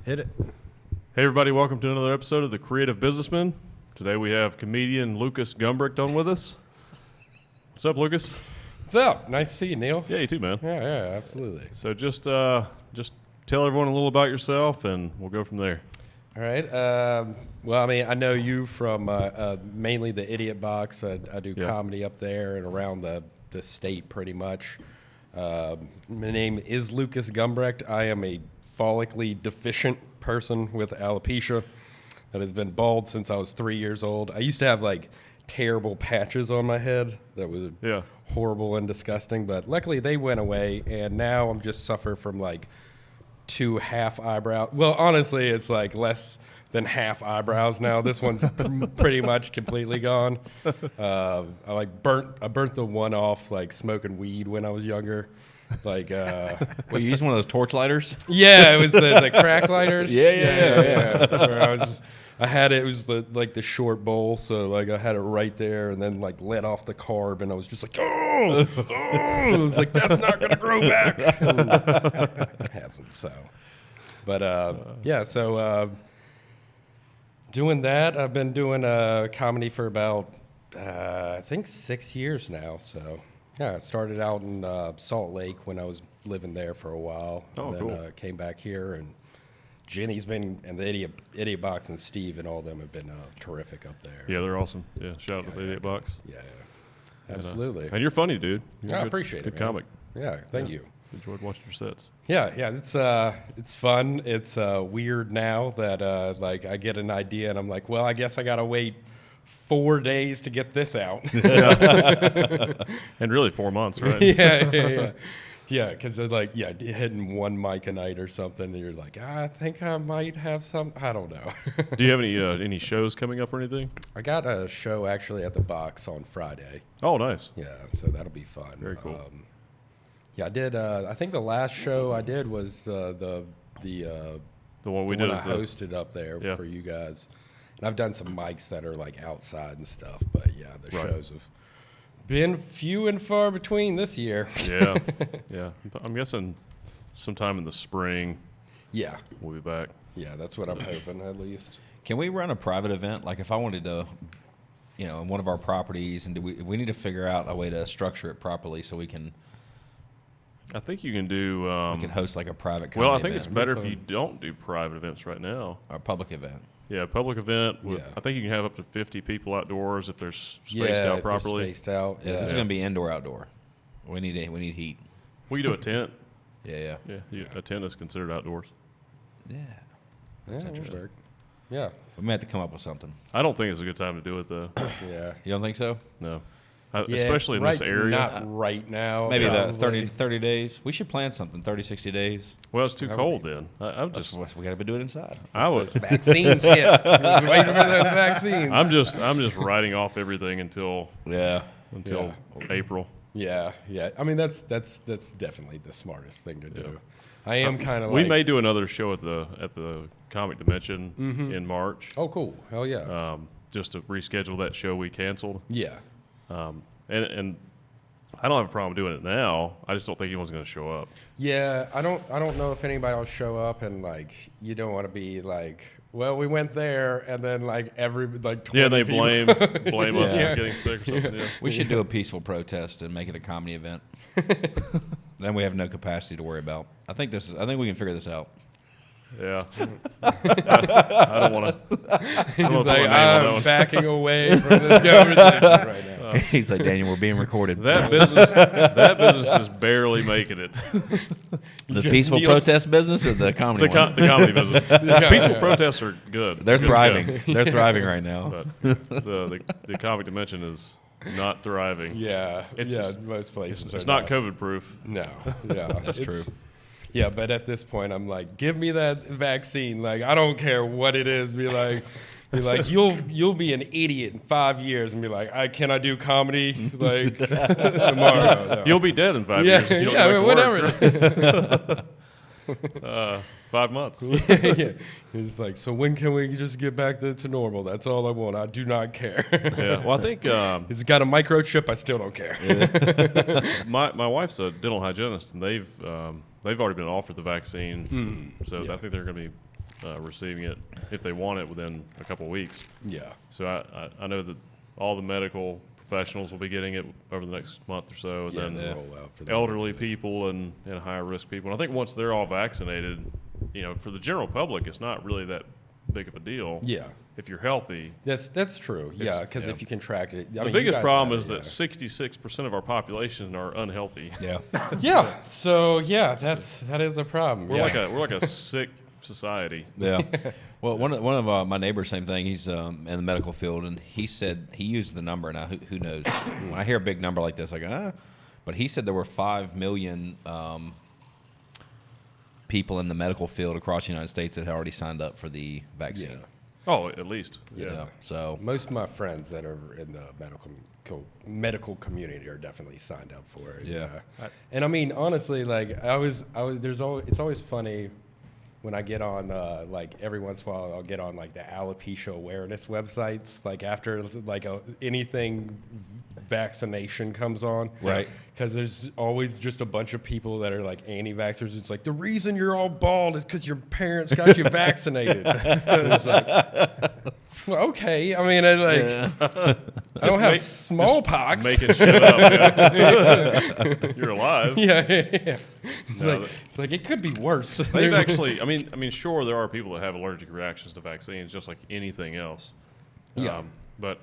Hit it. Hey everybody, welcome to another episode of the Creative Businessmen. Today we have comedian Lucas Gumbrecht on with us. What's up, Lucas? What's up? Nice to see you, Neil. Yeah, you too, man. Yeah, absolutely. So just tell everyone a little about yourself, and we'll go from there. All right. Well, I mean, I know you from mainly the Idiot Box. I do comedy up there and around the state pretty much. My name is Lucas Gumbrecht. I am a follically deficient person with alopecia that has been bald since I was 3 years old. I used to have like terrible patches on my head that was horrible and disgusting, but luckily they went away, and now I'm just suffer from like 2 half eyebrows. Well, honestly, it's like less than half eyebrows now. This one's pretty much completely gone. I burnt the one off like smoking weed when I was younger. Like, well, you used one of those torch lighters? Yeah, it was the crack lighters. Yeah. Where I had it. It was the short bowl, so like I had it right there, and then like let off the carb, and I was just like, oh, it was like that's not gonna grow back. It hasn't, so. But so doing that, I've been doing comedy for about I think 6 years now. So yeah, I started out in Salt Lake when I was living there for a while, and then came back here, and Jenny's been, and the Idiot Box and Steve and all of them have been terrific up there. Yeah, they're awesome. Yeah, shout out to the Idiot Box. Yeah, absolutely. And you're funny, dude. You're I appreciate it. Good comic. Yeah, thank you. Enjoyed watching your sets. Yeah, it's fun. It's weird now that like I get an idea and I'm like, well, I guess I gotta wait 4 days to get this out. And really 4 months, right? Yeah, because like hitting one mic a night or something, and you're like, I think I might have some. I don't know. Do you have any shows coming up or anything? I got a show actually at the Box on Friday. Oh, nice. Yeah, so that'll be fun. Very cool. I did. I think the last show I did was the one we did. I hosted up there for you guys. And I've done some mics that are like outside and stuff, but yeah, the shows have been few and far between this year. Yeah. I'm guessing sometime in the spring. Yeah, we'll be back. Yeah, that's what I'm hoping at least. Can we run a private event? Like if I wanted to, in one of our properties, and we need to figure out a way to structure it properly so we can. I think you can do. We can host like a private comedy Well, I think event. It's better if you don't do private events right now. Or a public event. Yeah, public event. I think you can have up to 50 people outdoors if they're spaced out properly. Spaced out. Yeah, this is going to be indoor outdoor. We need heat. We can do a tent. Yeah. A tent is considered outdoors. Yeah. That's interesting. Yeah. We may have to come up with something. I don't think it's a good time to do it though. Yeah. You don't think so? No. Especially in this area. Not right now. Maybe about 30 days. We should plan something, 30, 60 days. Well, it's too cold then. We got to be doing it inside. Vaccines hit. Just waiting for those vaccines. I'm just writing off everything until April. Yeah. I mean, that's definitely the smartest thing to do. I am kind of We may do another show at the Comic Dimension in March. Oh, cool. Hell yeah. Just to reschedule that show we canceled. Yeah. And I don't have a problem doing it now. I just don't think anyone's going to show up. Yeah, I don't know if anybody will show up, and like you don't want to be like, well, we went there, and then like 20 they people. blame us for getting sick or something. Yeah. We should do a peaceful protest and make it a comedy event. Then we have no capacity to worry about. I think we can figure this out. Yeah, I don't want to. He's like, I'm backing away from this conversation right now. He's like, Daniel, we're being recorded. That business is barely making it. The peaceful protest business or the comedy one? The comedy business. Peaceful protests are good. They're thriving. They're thriving right now. But the Comic Dimension is not thriving. Yeah, most places. It's not COVID proof. No, that's true. Yeah, but at this point, I'm like, give me that vaccine. Like, I don't care what it is. Be like, you'll be an idiot in 5 years, and be like, can I do comedy like tomorrow? No. You'll be dead in 5 years. If you don't go back to whatever. work. 5 months. Yeah. He's like, so when can we just get back to normal? That's all I want. I do not care. Yeah. Well, I think it's got a microchip. I still don't care. Yeah. My wife's a dental hygienist, and they've already been offered the vaccine, so I think they're going to be receiving it if they want it within a couple of weeks. Yeah. So I know that all the medical professionals will be getting it over the next month or so, and then the rollout for the elderly people and higher risk people. And I think once they're all vaccinated, for the general public, it's not really that big of a deal. Yeah. If you're healthy. That's true. Yeah, because if you contract it, The biggest problem is that 66% of our population are unhealthy. Yeah. Yeah. So that is a problem. We're like a sick society. Yeah. Well, one of my neighbors, same thing. He's in the medical field, and he said he used the number. Now, who knows? When I hear a big number like this, I go, But he said there were 5 million people in the medical field across the United States that had already signed up for the vaccine. Yeah. Oh, at least. Yeah. So Most of my friends that are in the medical community are definitely signed up for it. Yeah. And I mean, honestly, like it's always funny when I get on like every once in a while I'll get on like the alopecia awareness websites, like after like anything vaccination comes on, Right. Because there's always just a bunch of people that are like anti-vaxxers. It's like, the reason you're all bald is because your parents got you vaccinated. And it's like, well, okay. I mean, I don't have smallpox. Making shit up. Yeah. You're alive. Yeah. It's like it could be worse. They've actually. I mean, sure, there are people that have allergic reactions to vaccines, just like anything else. Yeah. But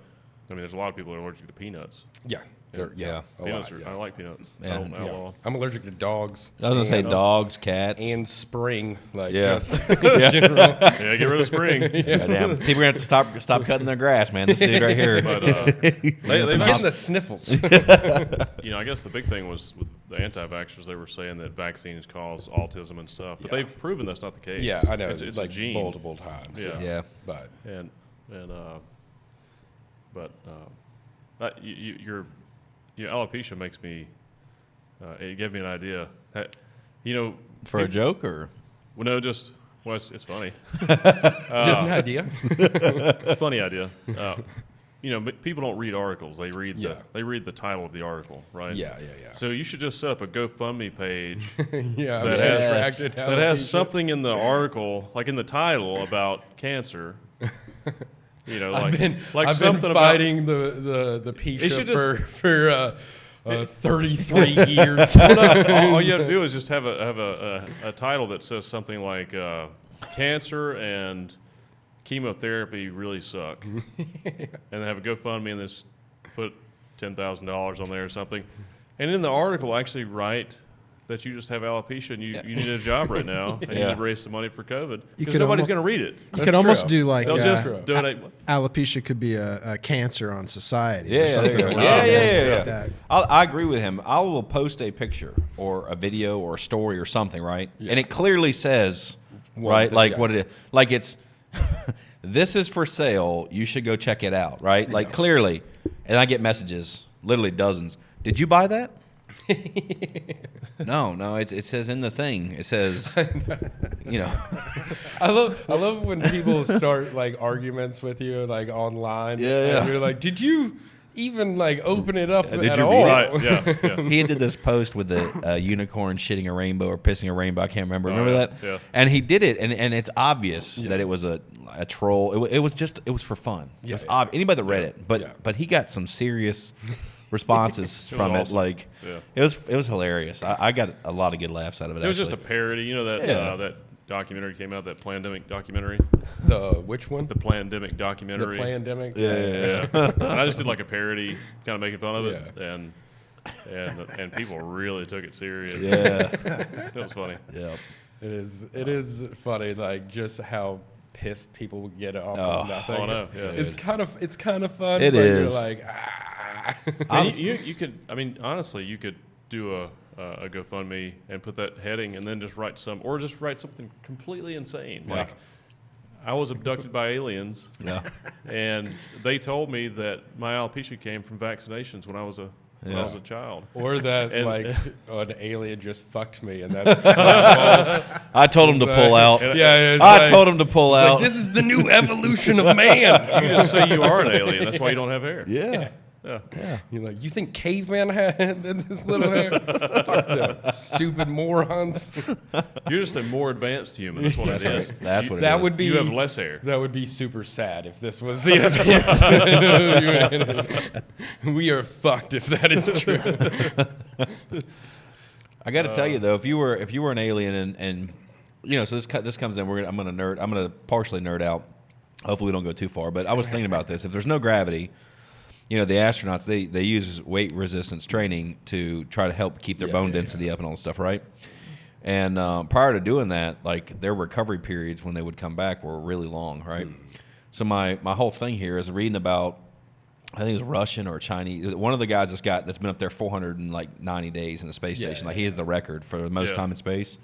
I mean, there's a lot of people that are allergic to peanuts. Yeah. Yeah. Peanuts I like peanuts. Yeah. I don't know. I'm allergic to dogs. I was gonna say and, dogs, cats, and spring, like Yeah. just in general. Yeah, get rid of spring. Goddamn. People are gonna have to stop cutting their grass, man. This dude right here. But I'm they've getting actually, the sniffles. I guess the big thing was with the anti-vaxxers, they were saying that vaccines cause autism and stuff, but Yeah. they've proven that's not the case. Yeah, I know. It's like a gene. multiple times. Yeah. Yeah. But your alopecia makes me. It gave me an idea. For a joke or it's funny. just an idea. It's a funny idea. But people don't read articles. They read they read the title of the article, right? Yeah. So you should just set up a GoFundMe page Yeah. that has something in the article, like in the title, about cancer. I've been something fighting the Pisha for 33 years. all you have to do is just have a title that says something like cancer and chemotherapy really suck, and then have a GoFundMe and just put $10,000 on there or something, and in the article actually write that you just have alopecia and you need a job right now and you need to raise some money for COVID, because nobody's going to read it. You could almost do like They'll just donate. alopecia could be a cancer on society. Yeah, or something there you go. like Yeah. that. I agree with him. I will post a picture or a video or a story or something, right? Yeah. And it clearly says, right, like what it is. Like it's, this is for sale. You should go check it out, right? Yeah. Like clearly. And I get messages, literally dozens. Did you buy that? No. It says in the thing. It says, I love when people start like arguments with you like online. Yeah. And you're like, did you even like open it up Did at you all? read Right. Yeah. He did this post with the unicorn shitting a rainbow or pissing a rainbow. I can't remember. Remember that? Yeah. And he did it, and it's obvious that it was a troll. It was for fun. Yeah, It's obvious. Anybody that read it, but Yeah. but he got some serious responses from awesome. it. Like it was hilarious. I got a lot of good laughs out of it. It was just a actually. parody. That documentary came out, that Plandemic documentary. The which one? The Plandemic The documentary. Plandemic? Yeah. And I just did like a parody, kind of making fun of it, Yeah. and people really took it serious. Yeah. It was funny. Yeah. It is funny, like just how pissed people would get off of nothing. Oh no, yeah. It's kind of fun. It but is. You're like, And you could, I mean, honestly, you could do a GoFundMe and put that heading, and then just write something completely insane, like I was abducted by aliens, and they told me that my alopecia came from vaccinations when I was a child. Or that And- like an alien just fucked me, and that's I told him to pull out. it's I like- told him to pull it's out. like, this is the new evolution of man. You just say you are an alien. That's why you don't have hair. Yeah. Yeah. You're like, you think caveman had this little hair? Fuck them, stupid morons. You're just a more advanced human. That's what it is. That's what it That is. would be. You have less hair. That would be super sad if this was the event. We are fucked if that is true. I got to tell you though, if you were an alien and so this comes in, I'm gonna partially nerd out. Hopefully we don't go too far. But I was thinking about this. If there's no gravity, the astronauts they use weight resistance training to try to help keep their bone density up and all that stuff, right? And prior to doing that, like their recovery periods when they would come back were really long, right? So my whole thing here is reading about, I think it was Russian or Chinese. One of the guys that's been up there 490 days in the space station. Like he has the record for the most time in space.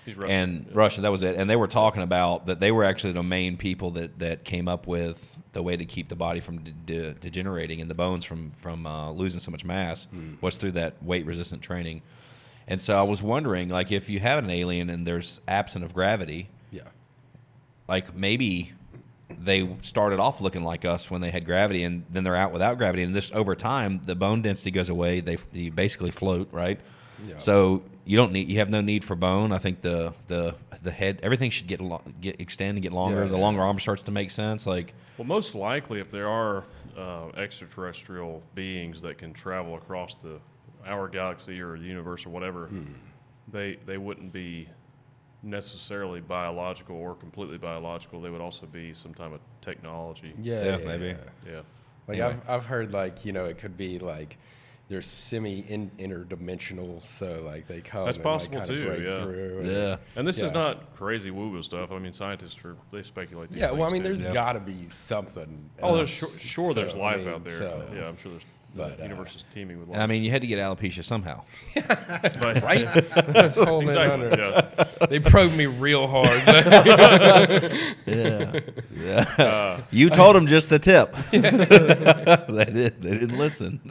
He's Russian. And Russian, that was it. And they were talking about that they were actually the main people that came up with the way to keep the body from degenerating and the bones from losing so much mass was through that weight resistant training. And so I was wondering, like, if you have an alien and there's absent of gravity, like maybe they started off looking like us when they had gravity, and then they're out without gravity. And this over time, the bone density goes away. You basically float, right? Yeah. So you have no need for bone. I think the head, everything should extend and get longer. The longer arm starts to make sense. Like, well, most likely, if there are extraterrestrial beings that can travel across our galaxy or the universe or whatever, they wouldn't be necessarily biological or completely biological. They would also be some type of technology. Maybe. Yeah. Like I've heard like it could be like they're interdimensional, so like they come. That's possible and, like, too. break Yeah. through And this is not crazy woo-woo stuff. I mean, scientists they speculate these things. Well, I mean, too. there's got to be something. Oh, there's else. there's life out there. So, I'm sure there's. The universe is teeming with life. and I mean, you had to get alopecia somehow. right? That's whole thing under. Exactly. Yeah. They probed me real hard. You told them just the tip. They didn't listen.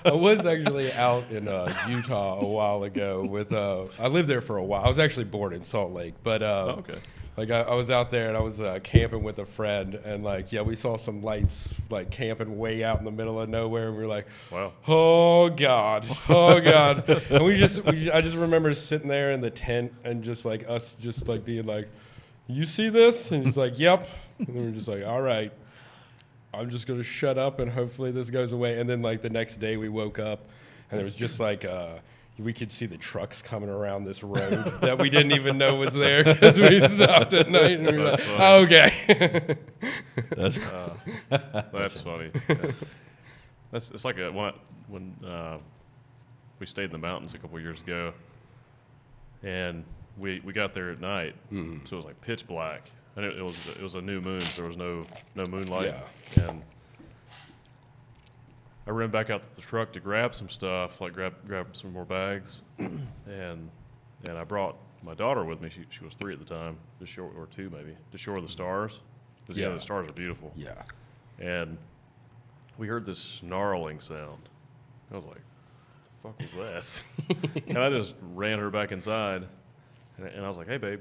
I was actually out in Utah a while ago with. I lived there for a while. I was actually born in Salt Lake, but Okay. like I was out there and I was camping with a friend, and like we saw some lights like camping way out in the middle of nowhere, and we were like, Wow. oh god, and I just remember sitting there in the tent and just like us just like being like, you see this? And he's like, yep. And then we're just like, all right, I'm just gonna shut up and hopefully this goes away. And then like the next day we woke up and there was just like we could see the trucks coming around this road that we didn't even know was there because we stopped at night and we were like, oh, okay. That's funny. It's like when we stayed in the mountains a couple years ago, and we got there at night, so it was like pitch black, and it was a new moon, so there was no moonlight, and I ran back out to the truck to grab some stuff, like grab some more bags, and I brought my daughter with me. She was 3 at the time, or 2 maybe, to show her the stars. Because the stars are beautiful. Yeah. And we heard this snarling sound. I was like, "What the fuck was that?" And I just ran her back inside, and I was like, "Hey babe,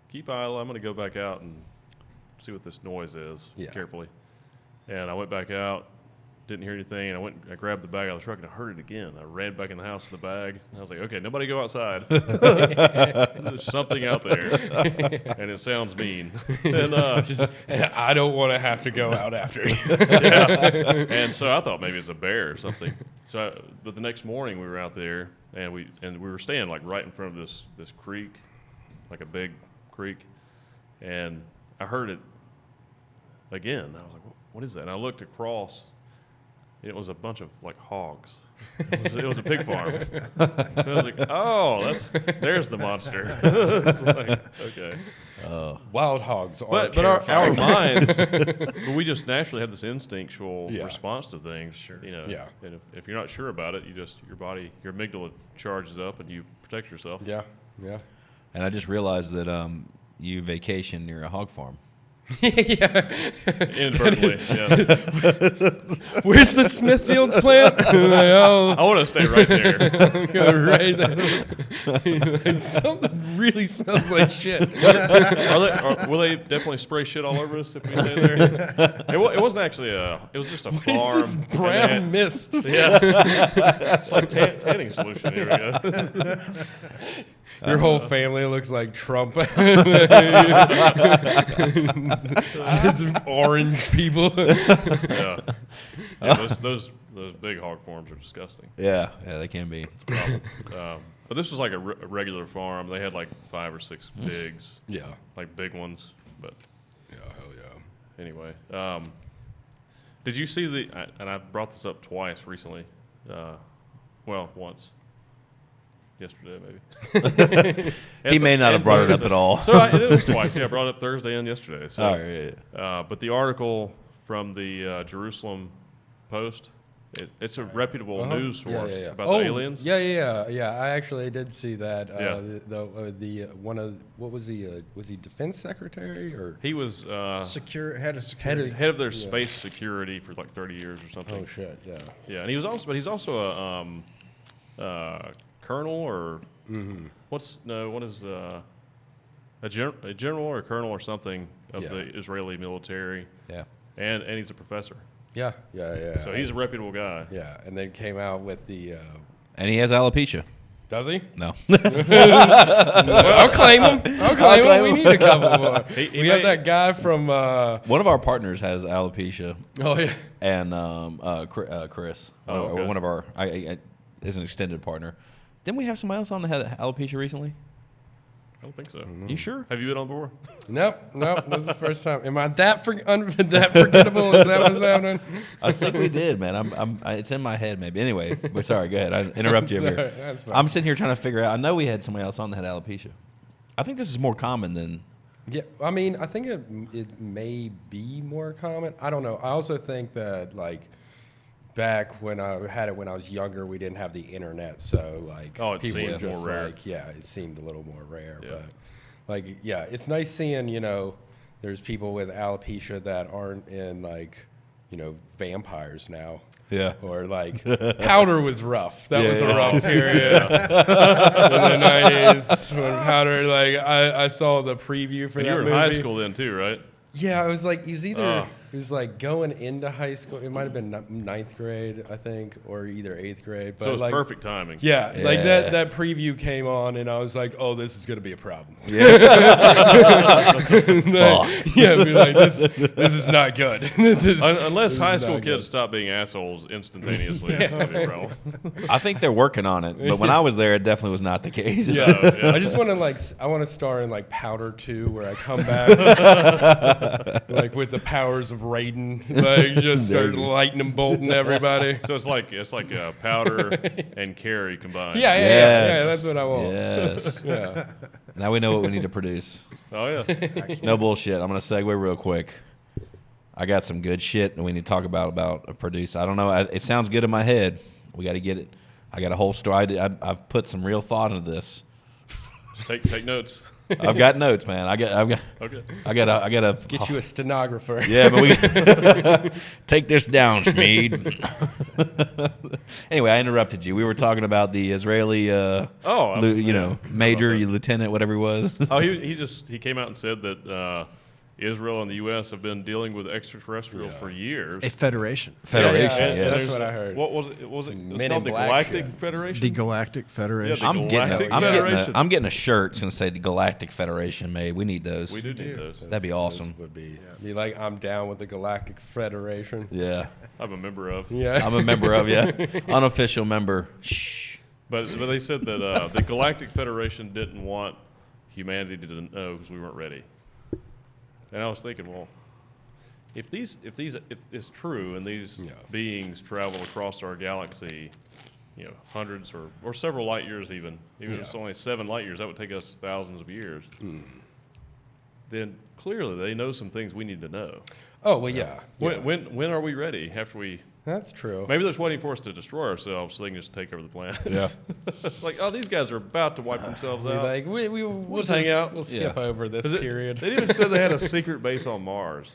keep idle. I'm gonna go back out and see what this noise is carefully." And I went back out. Didn't hear anything, and I grabbed the bag out of the truck, and I heard it again. I ran back in the house with the bag, and I was like, okay, nobody go outside. There's something out there, and it sounds mean. And I don't want to have to go out after you. And so I thought maybe it's a bear or something. But the next morning we were out there, and we were staying like right in front of this creek, like a big creek, and I heard it again. I was like, what is that? And I looked across. It was a bunch of like hogs. It was a pig farm. And I was like, oh, there's the monster. It's like, okay. Wild hogs are But our minds, we just naturally have this instinctual response to things. Sure. And if you're not sure about it, your amygdala charges up and you protect yourself. Yeah. And I just realized that you vacation near a hog farm. Yeah. Inadvertently, yes. Where's the Smithfields plant? I want to stay right there. Right there. And something really smells like shit. Will they definitely spray shit all over us if we stay there? It wasn't actually it was just a farm. What is this brown mist? Yeah. It's like tanning solution. Here we go. Your whole family looks like Trump. Just orange people. Yeah. Those big hog farms are disgusting. Yeah, they can be. But this was like a regular farm. They had like 5 or 6 pigs. Yeah. Like big ones. But Yeah, hell yeah. anyway, did you see and I brought this up twice recently. Well, once. Yesterday, maybe. He may not have brought it up at all. So it was twice. Yeah, I brought it up Thursday and yesterday. So, All right. but the article from the Jerusalem Post, it's a reputable news source about the aliens. Yeah. I actually did see that. Yeah. Was he defense secretary or? He was Head of security. head of their space security for like 30 years or something. Oh shit! Yeah. Yeah, and he's also a colonel or what is a general or colonel or something of the Israeli military. Yeah. And he's a professor. Yeah. So he's a reputable guy. Yeah, and then came out with the. And he has alopecia. Does he? No. I'll claim him. We need a couple more. We have that guy from. One of our partners has alopecia. Oh yeah. And Chris, okay. one of our, is an extended partner. Didn't we have somebody else on that had alopecia recently? I don't think so. You sure? Have you been on board? Nope. This is the first time. Am I that forgettable? Is that what's happening? I think we did, man. It's in my head, maybe. Anyway, but sorry. Go ahead. I interrupt you. Sorry, that's fine. I'm sitting here trying to figure out. I know we had somebody else on that had alopecia. I think this is more common than. Yeah, I mean, I think it may be more common. I don't know. I also think that back when I had it when I was younger, we didn't have the internet, so it people seemed were just more rare. it seemed a little more rare. Yeah. But it's nice seeing there's people with alopecia that aren't in vampires now. Yeah. Or Powder was rough. That was a rough period in the 90s when Powder. I saw the preview for And that you were in movie. high school then too, right? Yeah, it was it was going into high school. It might have been 9th grade, I think, or either 8th grade. But So it was perfect timing. Yeah, that preview came on, and I was like, "Oh, this is going to be a problem." Yeah. Yeah, be like, this is not good. Unless high school kids stop being assholes instantaneously, it's going to be a problem. I think they're working on it, but when I was there, it definitely was not the case. Yeah. I just want to I want to star in Powder 2, where I come back with the powers of Raiden, just start lightning bolting everybody. So it's like Powder and Carrie combined. Yeah, that's what I want. Yes. Yeah. Now we know what we need to produce. Oh yeah. No bullshit. I'm going to segue real quick. I got some good shit that we need to talk about a producer. I don't know. It sounds good in my head. We got to get it. I got a whole story. I've put some real thought into this. Just take notes. I've got notes, man. I got Okay. I gotta Get you a stenographer. Yeah, but we take this down, Schmeed. Anyway, I interrupted you. We were talking about the Israeli, major, lieutenant, whatever he was. Oh, he came out and said that Israel and the U.S. have been dealing with extraterrestrials for years. A federation. Federation, Yeah, yes. that's what I heard. What was it? Was it Some it's Men called in the Black Galactic shit. Federation? The Galactic Federation. Yeah, I'm Galactic getting Federation. I'm getting a shirt. It's gonna say the Galactic Federation made. We need those. We do need those. That'd be awesome. Would be I'm down with the Galactic Federation. Yeah, I'm a member of. Yeah. I'm a member of unofficial member. Shh. But they said that the Galactic Federation didn't want humanity to know because we weren't ready. And I was thinking, well, if it's true and these beings travel across our galaxy, hundreds or several light years even if it's only 7 light years, that would take us thousands of years. Then clearly they know some things we need to know. Oh well, yeah. When are we ready? After we That's true. Maybe they're just waiting for us to destroy ourselves so they can just take over the planet. Yeah. Like, oh, these guys are about to wipe themselves out. Like we'll just hang out. We'll skip over this period. They even said they had a secret base on Mars.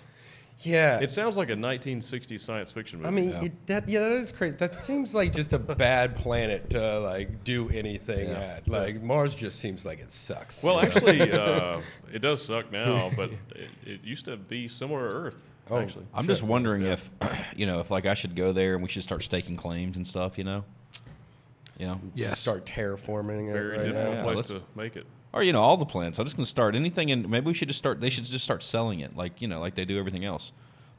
Yeah. It sounds like a 1960s science fiction movie. I mean, that is crazy. That seems like just a bad planet to like do anything at. Like Mars just seems like it sucks. well, actually, it does suck now, but it used to be similar to Earth. Actually, I'm just wondering if, if like I should go there and we should start staking claims and stuff, just start terraforming it very right difficult now. place to make it. Or all the planets. I'm just gonna start anything, and maybe we should just start. They should just start selling it, like like they do everything else.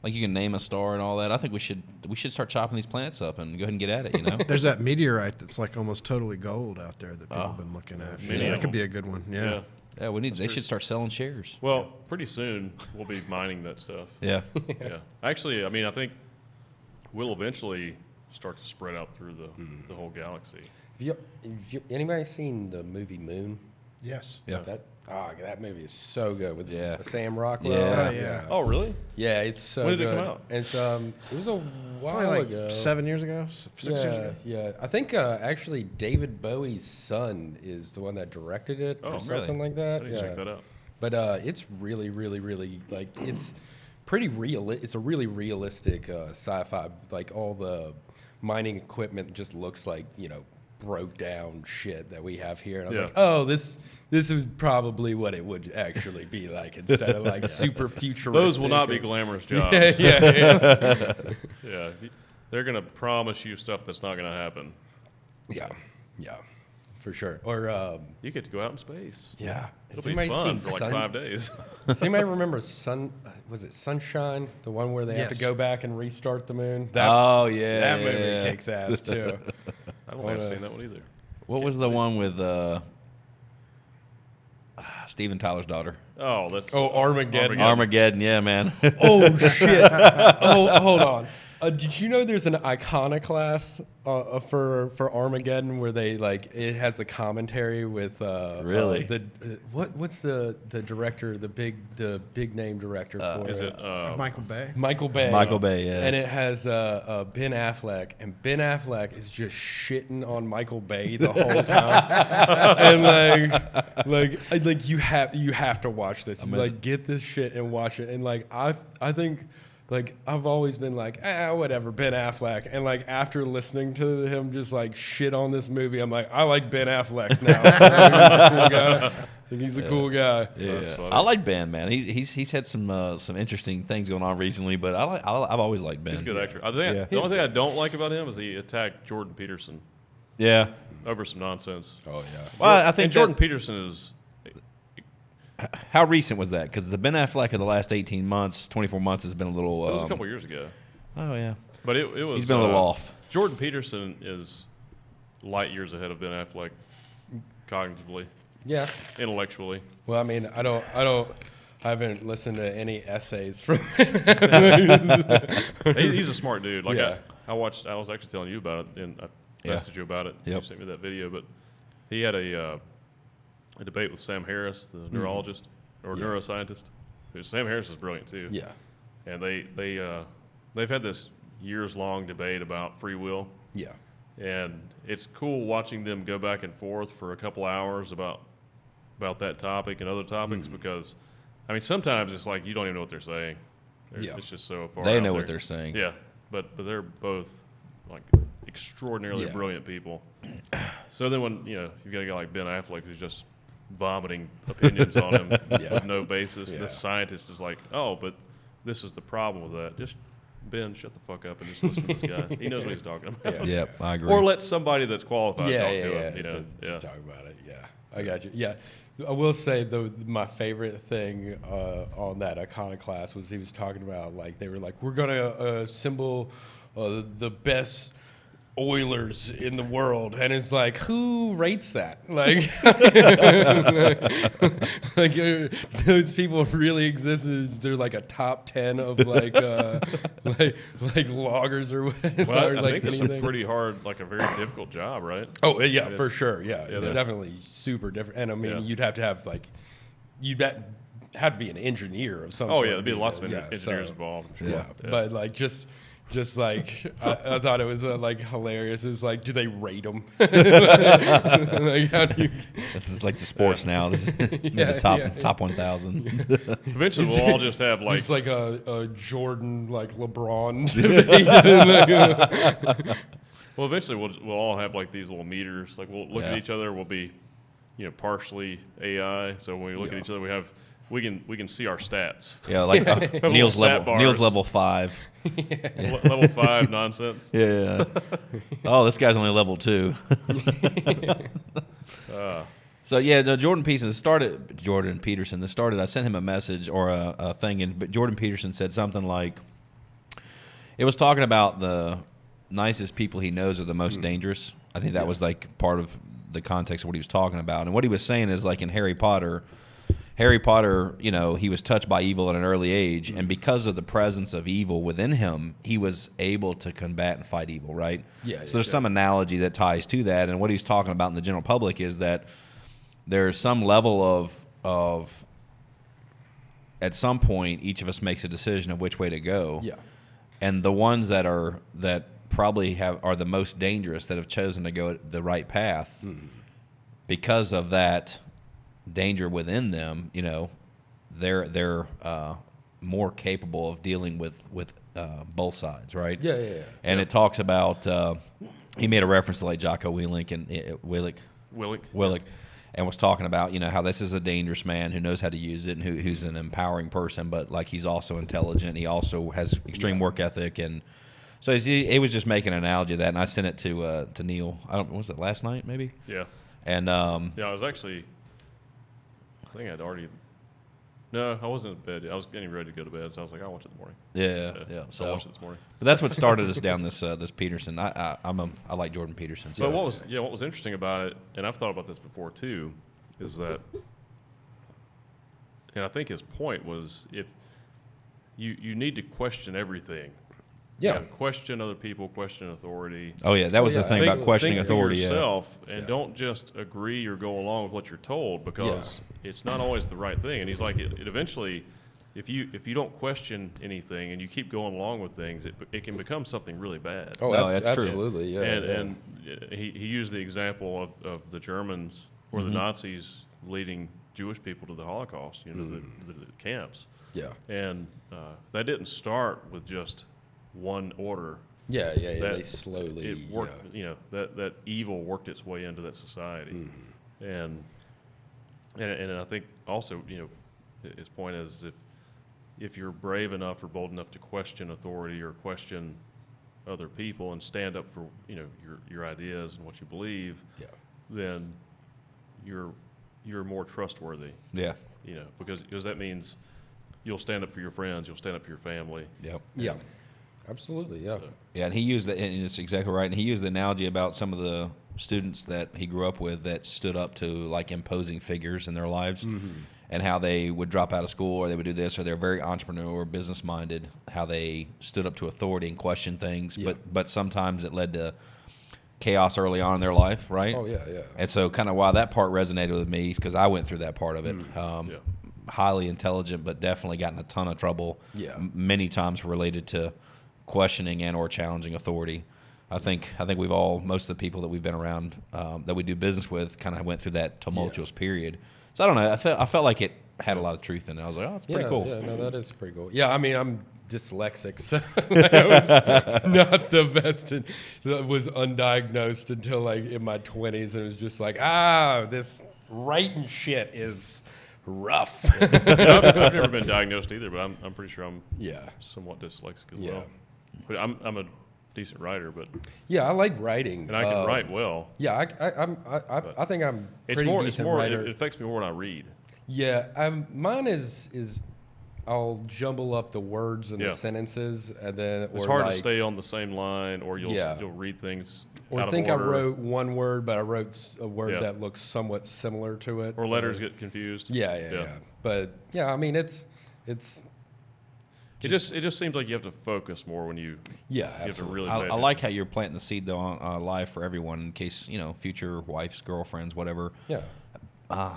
Like you can name a star and all that. I think we should start chopping these planets up and go ahead and get at it. There's that meteorite that's like almost totally gold out there that people have been looking at. Many of That could them. be a good one. Yeah. Yeah, they should start selling shares. Well, pretty soon we'll be mining that stuff. Yeah. Yeah. Actually, I mean, I think we'll eventually start to spread out through the whole galaxy. Anybody seen the movie Moon? Yes. Yeah. That movie is so good with Yeah. Sam Rockwell. Yeah. Yeah. Oh, really? Yeah, it's so When did good. it come out? It's it was a while Probably like ago. 7 years ago, 6 years ago. Yeah. I think actually David Bowie's son is the one that directed it Oh, or really? something like that. I need to check that out. But it's really, really, really like it's pretty real. It's a really realistic sci-fi. Like all the mining equipment just looks like broke down shit that we have here. And I was like, oh, this is probably what it would actually be like instead of like super futuristic. Those will not be glamorous jobs. yeah. Yeah. They're going to promise you stuff that's not going to happen. Yeah, for sure. Or You get to go out in space. yeah, It'll be fun for like 5 days. Does anybody remember was it Sunshine? The one where they have to Yes. go back and restart the moon? Oh yeah, That movie yeah. kicks ass too. I don't think I've seen that one either. What was the one with Steven Tyler's daughter? Oh, that's Armageddon. Armageddon, yeah, man. Oh shit! Oh, hold on. Did you know there's an iconoclast for Armageddon where they it has the commentary with Really? What's the director, the big name director for is it Michael Bay. Michael Bay. Michael Bay, yeah. And it has Ben Affleck, and Ben Affleck is just shitting on Michael Bay the whole time. And like you have to watch this. Like get this shit and watch it. And I think. Like, I've always been like, whatever, Ben Affleck. And, like, after listening to him just, like, shit on this movie, I'm like, I like Ben Affleck now. I think he's a cool guy. Yeah, That's funny. I like Ben, man. He's had some interesting things going on recently, but I've always liked Ben. He's a good actor. I think the only thing I don't like about him is he attacked Jordan Peterson Yeah. over some nonsense. Oh, yeah. Well, I think And Jordan Peterson is How recent was that? Because the Ben Affleck of the last 18 months, 24 months has been a little. it was a couple years ago, Oh yeah. but it was. He's been a little off. Jordan Peterson is light years ahead of Ben Affleck, cognitively, Yeah. intellectually. Well, I mean, I haven't listened to any essays from He's a smart dude. Like Yeah. I was actually telling you about it, and I messaged you about it. Yep. You sent me that video, but he had a debate with Sam Harris, the neurologist or neuroscientist. Sam Harris is brilliant too. Yeah. And they've had this years-long debate about free will, Yeah. and it's cool watching them go back and forth for a couple hours about that topic and other topics because, I mean, sometimes it's like you don't even know what they're saying. Yeah. It's just so far. They out know there. what they're saying. Yeah, but they're both like extraordinarily Yeah. brilliant people. So then when you've got a guy like Ben Affleck who's just vomiting opinions on him with no basis, Yeah. this scientist is like, oh, but this is the problem with that. Just Ben, shut the fuck up and just listen to this guy. He knows what he's talking about. Yeah. Yep, I agree. Or let somebody that's qualified Yeah, talk yeah, to yeah. him. To talk about it. Yeah, I got you. Yeah, I will say my favorite thing on that iconoclast was he was talking about like they were like we're gonna assemble the best Oilers in the world, and it's like who rates that? Like, those people really exist? Is there like a top 10 of like loggers or whatever? Well, I like think that's a anything? pretty hard, like a very difficult job, right? Oh yeah, It for is. sure. Yeah, it's they're- definitely super different. And I mean, Yeah. you'd have to have like, have to be an engineer of some Oh sort. yeah, there'd be to lots of that. engineers so- involved. I'm sure. Yeah, but like just Just like I thought it was like hilarious. It was like, do they rate them? How do you? This is like the sports now. This is the top 1,000. Eventually, we'll all just have like Just like a Jordan, like LeBron. Well, eventually we'll all have like these little meters. Like we'll look at each other. We'll be, partially AI. So when we look at each other, we can see our stats. Yeah, like Neil's level 5. Level 5 nonsense. Yeah. Oh, this guy's only level 2. So yeah, no, Jordan Peterson. This started. I sent him a message or a thing, but Jordan Peterson said something like, it was talking about the nicest people he knows are the most dangerous. I think that was like part of the context of what he was talking about. And what he was saying is like in Harry Potter, he was touched by evil at an early age, and because of the presence of evil within him, he was able to combat and fight evil, right? Yeah. So there's some analogy that ties to that, and what he's talking about in the general public is that there's some level of at some point each of us makes a decision of which way to go. Yeah. And the ones that probably are the most dangerous that have chosen to go the right path because of that danger within them, they're more capable of dealing with both sides, right? Yeah. And it talks about he made a reference to like Jocko Willink and Willink, and was talking about how this is a dangerous man who knows how to use it and who's an empowering person, but like he's also intelligent. He also has extreme work ethic, and so he was just making an analogy of that. And I sent it to Neil. Was it last night maybe? Yeah. And I was actually. I think I'd already. No, I wasn't in bed. I was getting ready to go to bed, so I was like, I'll watch it in the morning. Yeah. So I watched it this morning. But that's what started us down this Peterson. I like Jordan Peterson. So. But what was interesting about it, and I've thought about this before too, is that, and I think his point was if you need to question everything. Yeah. Question other people, question authority. Oh yeah, that was the thing about questioning authority. Think for yourself, and don't just agree or go along with what you're told, because it's not always the right thing. And he's like, it eventually, if you don't question anything and you keep going along with things, it can become something really bad. Oh, that's true. Absolutely. Yeah. And he used the example of the Germans or the Nazis leading Jewish people to the Holocaust, the camps. Yeah. And that didn't start with just one order. Yeah. They slowly. It worked. That evil worked its way into that society, and I think also his point is if you're brave enough or bold enough to question authority or question other people and stand up for your ideas and what you believe, then you're more trustworthy. Yeah. Because that means you'll stand up for your friends, you'll stand up for your family. Yep. Yeah. Absolutely, yeah. Yeah, and he used that, and it's exactly right. And he used the analogy about some of the students that he grew up with that stood up to like imposing figures in their lives, and how they would drop out of school or they would do this, or they're very entrepreneur, business minded. How they stood up to authority and questioned things, but sometimes it led to chaos early on in their life, right? Oh yeah. And so, kind of why that part resonated with me is because I went through that part of it. Highly intelligent, but definitely got in a ton of trouble. Yeah. Many times related to questioning and or challenging authority. I think most of the people that we've been around that we do business with kind of went through that tumultuous period. So I don't know. I felt like it had a lot of truth in it. I was like, oh, it's pretty cool. Yeah, no, that is pretty cool. Yeah, I mean, I'm dyslexic, so I was not the best. That was undiagnosed until like in my 20s, and it was just like, this writing shit is rough. I've never been diagnosed either, but I'm pretty sure I'm somewhat dyslexic as well. But I'm a decent writer, but I like writing, and I can write well. Yeah, I think I'm pretty decent writer. It affects me more when I read. Yeah, mine is I'll jumble up the words and the sentences, and then it's hard to stay on the same line, or you'll read things. Or out think of order. I wrote one word, but I wrote a word that looks somewhat similar to it. Or letters get confused. Yeah. But I mean, it's. It just seems like you have to focus more when you. Yeah, you have to absolutely. really. I like how you're planting the seed though on live for everyone in case future wives, girlfriends, whatever. Yeah.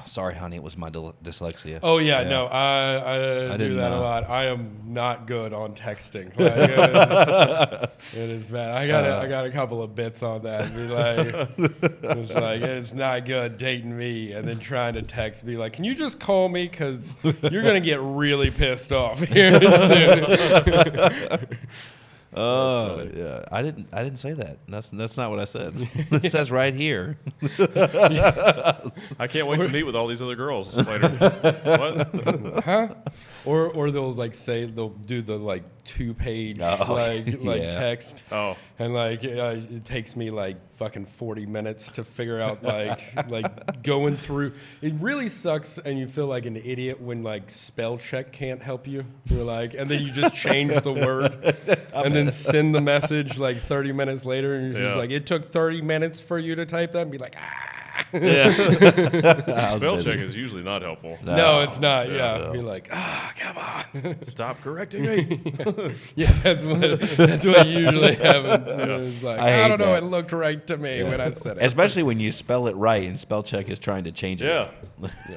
Sorry, honey, it was my dyslexia. Oh yeah, no, I do that a lot. I am not good on texting. Like, it is bad. I got a couple of bits on that. Be like, it's like it's not good dating me, and then trying to text, be like, can you just call me because you're gonna get really pissed off here soon. Oh yeah, I didn't say that. That's not what I said. It says right here. I can't wait to meet with all these other girls later. What? Huh? Or they'll like say they'll do the like 2-page text. Oh. And like it takes me like fucking 40 minutes to figure out like going through. It really sucks, and you feel like an idiot when like spell check can't help you. You're like, and then you just change the word and then send the message like 30 minutes later, and you're just like, it took 30 minutes for you to type that, and be like, Yeah. Spell check is usually not helpful. No, it's not. Yeah, Yeah, you're like, come on. Stop correcting me. Yeah, that's what usually happens. It's like, I hate I don't know, that. it looked right to me when I said it. Especially when you spell it right and spell check is trying to change it. Yeah.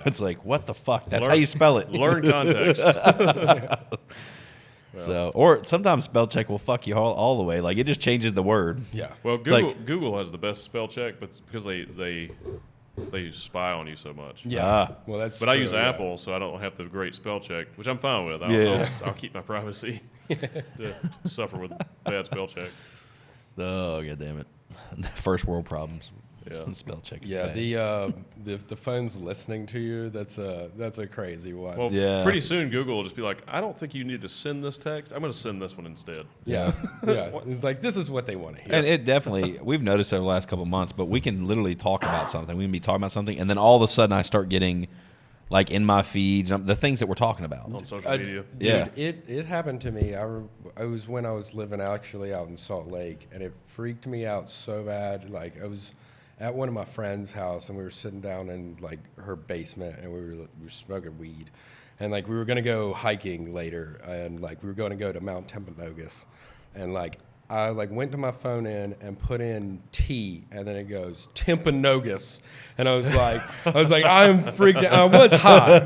It's like, what the fuck? That's how you spell it. Learn context. So, or sometimes spell check will fuck you all the way. Like it just changes the word. Yeah. Well, like- Google has the best spell check, but it's because they spy on you so much. Yeah. Well, that's. But I true, use yeah. Apple, so I don't have the great spell check, which I'm fine with. I'll keep my privacy to suffer with bad spell check. Oh, god damn it. First world problems. Yeah. Spell check is Yeah, bad. the phone's listening to you. That's a crazy one. Well, Yeah. pretty soon Google will just be like, I don't think you need to send this text. I'm going to send this one instead. yeah. It's like this is what they want to hear. And it definitely, we've noticed over the last couple of months, but we can literally talk about something. We can be talking about something, and then all of a sudden I start getting, like, in my feeds, the things that we're talking about. On social media. Dude, Yeah. it happened to me. I was when I was living actually out in Salt Lake, and it freaked me out so bad. Like I was at one of my friend's house, and we were sitting down in like her basement, and we were smoking weed, and like we were gonna go hiking later, and like we were going to go to Mount Timpanogos, and like I like went to my phone in and put in T, and then it goes Timpanogos, and I was like I'm freaked out. I was high,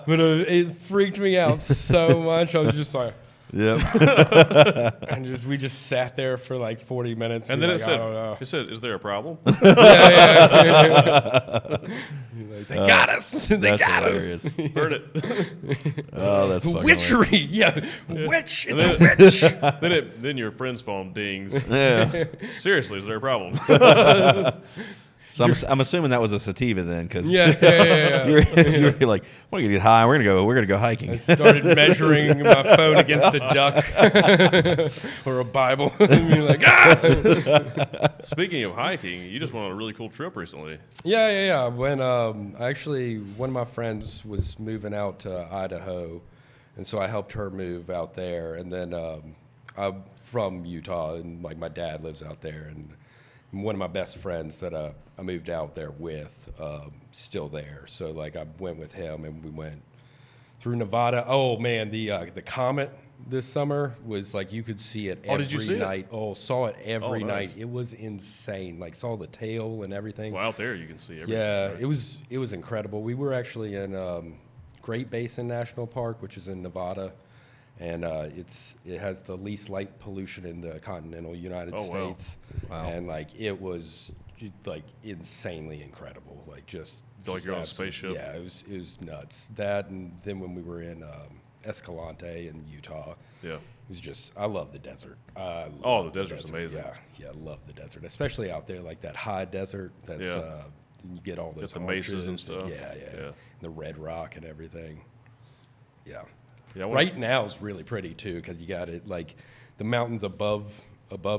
but it freaked me out so much. I was just like. Yep. And we just sat there for like 40 minutes. And then like, it said, I don't know. is there a problem? Yeah. Like, they got us. They That's got hilarious. us. Heard it. Oh, that's fucking Witchery. Yeah. Witch. And It's a witch. then your friend's phone dings. hilarious. Yeah. Seriously, is there a problem? So I'm assuming that was a sativa then, because Yeah. you're like, we're gonna get high. We're gonna go hiking. I started measuring my phone against a duck or a Bible. And be like, Speaking of hiking, you just went on a really cool trip recently. Yeah. When actually one of my friends was moving out to Idaho, and so I helped her move out there. And then I'm from Utah, and like my dad lives out there, and one of my best friends that I moved out there with still there. So like I went with him, and we went through Nevada. Oh man, the comet this summer was like you could see it every did you see it? night. Oh, saw it every nice. night. It was insane. Like saw the tail and everything. Well, out there you can see everything. Yeah, right? it was incredible. We were actually in Great Basin National Park, which is in Nevada, and it has the least light pollution in the continental United States. Wow. And like it was like insanely incredible. Like just Feel like just you're on a absolute- spaceship. Yeah, it was nuts. That, and then when we were in Escalante in Utah. Yeah. It was just, I love the desert. I Oh, love the desert's amazing. Yeah, I love the desert, especially out there, like that high desert. That's Yeah. you get all those the mesas and arches stuff. Yeah. Yeah. The red rock and everything. Yeah. Yeah, Right now is really pretty too, because you got it like the mountains above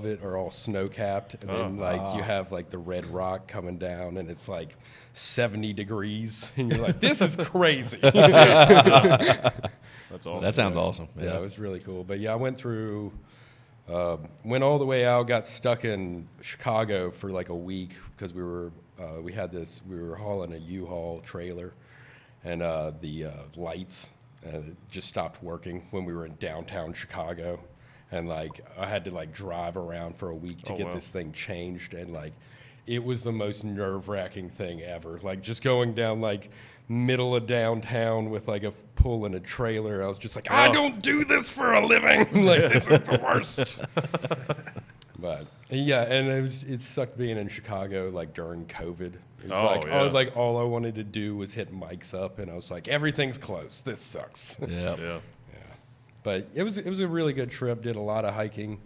it are all snow capped, and then like you have like the red rock coming down, and it's like 70 degrees, and you're like, this is crazy. That's awesome. That sounds awesome. Yeah, it was really cool. But yeah, I went through, went all the way out, got stuck in Chicago for like a week because we were hauling a U-Haul trailer, and the lights just stopped working when we were in downtown Chicago. And like I had to like drive around for a week to get wow. this thing changed, and like it was the most nerve-wracking thing ever. Like just going down like middle of downtown with like a pulling a trailer. I was just like, I don't do this for a living. Like this is the worst. But yeah, and it sucked being in Chicago like during COVID. It was like all I wanted to do was hit mics up, and I was like, everything's closed. This sucks. Yeah. But it was a really good trip. Did a lot of hiking.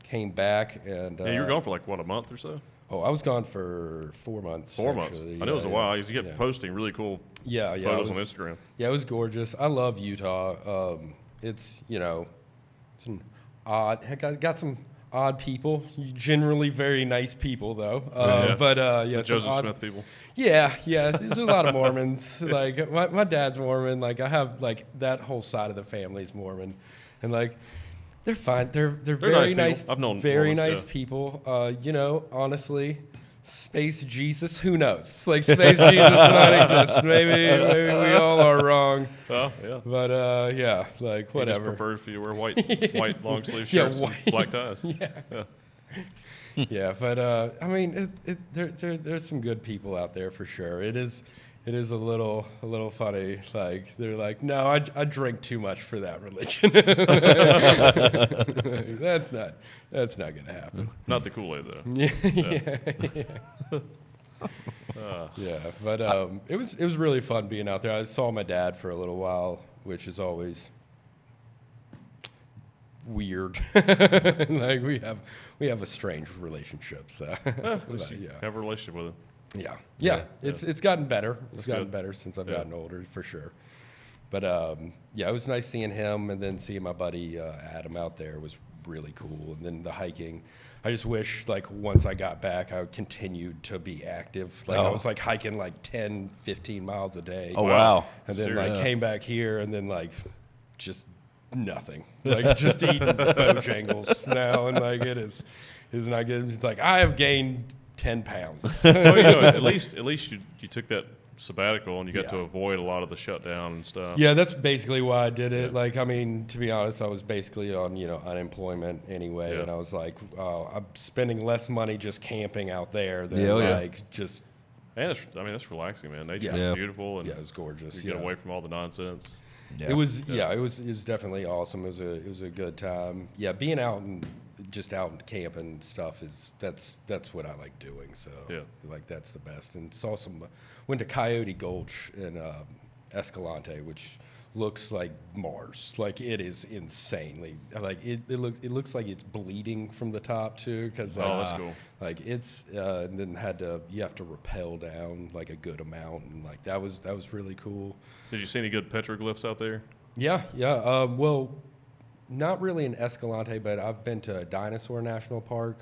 Came back and you were gone for like what, a month or so? Oh, I was gone for 4 months. 4 months. I know it was a while. You get posting really cool photos on Instagram. Yeah, it was gorgeous. I love Utah. It's it's an odd. Got some odd people. Generally very nice people though. But Joseph Smith people. Yeah. There's a lot of Mormons. Like my dad's Mormon. Like I have like that whole side of the family's Mormon, and like. They're fine. They're very nice. I've known very Mormons, nice people. Honestly, Space Jesus. Who knows? Like Space Jesus might exist. Maybe we all are wrong. Well, yeah. But like whatever. He just prefers for you to wear white long sleeve shirts and black ties. Yeah. But I mean, there's some good people out there for sure. It is a little funny. Like they're like, no, I drink too much for that religion. That's not gonna happen. Not the Kool-Aid though. Yeah. But it was really fun being out there. I saw my dad for a little while, which is always weird. Like we have a strange relationship. So have a relationship with him. Yeah. It's gotten better. It's gotten good. better since I've gotten older, for sure. But it was nice seeing him, and then seeing my buddy Adam out there was really cool. And then the hiking, I just wish like once I got back, I continued to be active. Like I was like hiking like 10, 15 miles a day. Oh wow! And then like came back here, and then like just nothing. Like just eating Bojangles now, and like it is not good. It's like I have gained 10 pounds. Well, at least you took that sabbatical and you got to avoid a lot of the shutdown and stuff. Yeah, that's basically why I did it. Like, I mean, to be honest, I was basically on unemployment anyway, and I was like, I'm spending less money just camping out there than just. And that's relaxing, man. Nature's beautiful, and it was gorgeous. You get away from all the nonsense. Yeah. It was definitely awesome. It was a good time. Yeah, being out and just out camping and stuff that's what I like doing. So like that's the best. And went to Coyote Gulch in Escalante, which looks like Mars. Like it is insanely like it looks like it's bleeding from the top too, because that's cool. Like it's and then you have to rappel down like a good amount, and like that was really cool. Did you see any good petroglyphs out there? Yeah. Well, not really in Escalante, but I've been to Dinosaur National Park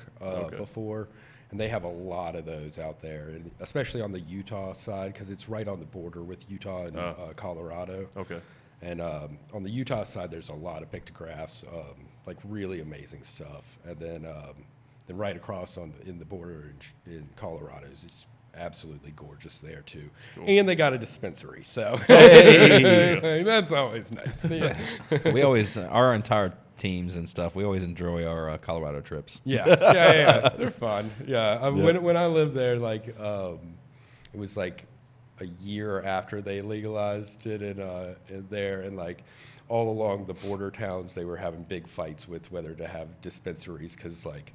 before, and they have a lot of those out there, and especially on the Utah side, because it's right on the border with Utah and Colorado. Okay. And on the Utah side, there's a lot of pictographs, like really amazing stuff. And then right across in the border in Colorado is absolutely gorgeous there too. Cool. And they got a dispensary, so that's always nice. Yeah. We always, our entire teams and stuff, we always enjoy our Colorado trips. Yeah, they're fun. Yeah, when I lived there, like it was like a year after they legalized it in there, and like all along the border towns, they were having big fights with whether to have dispensaries, because like,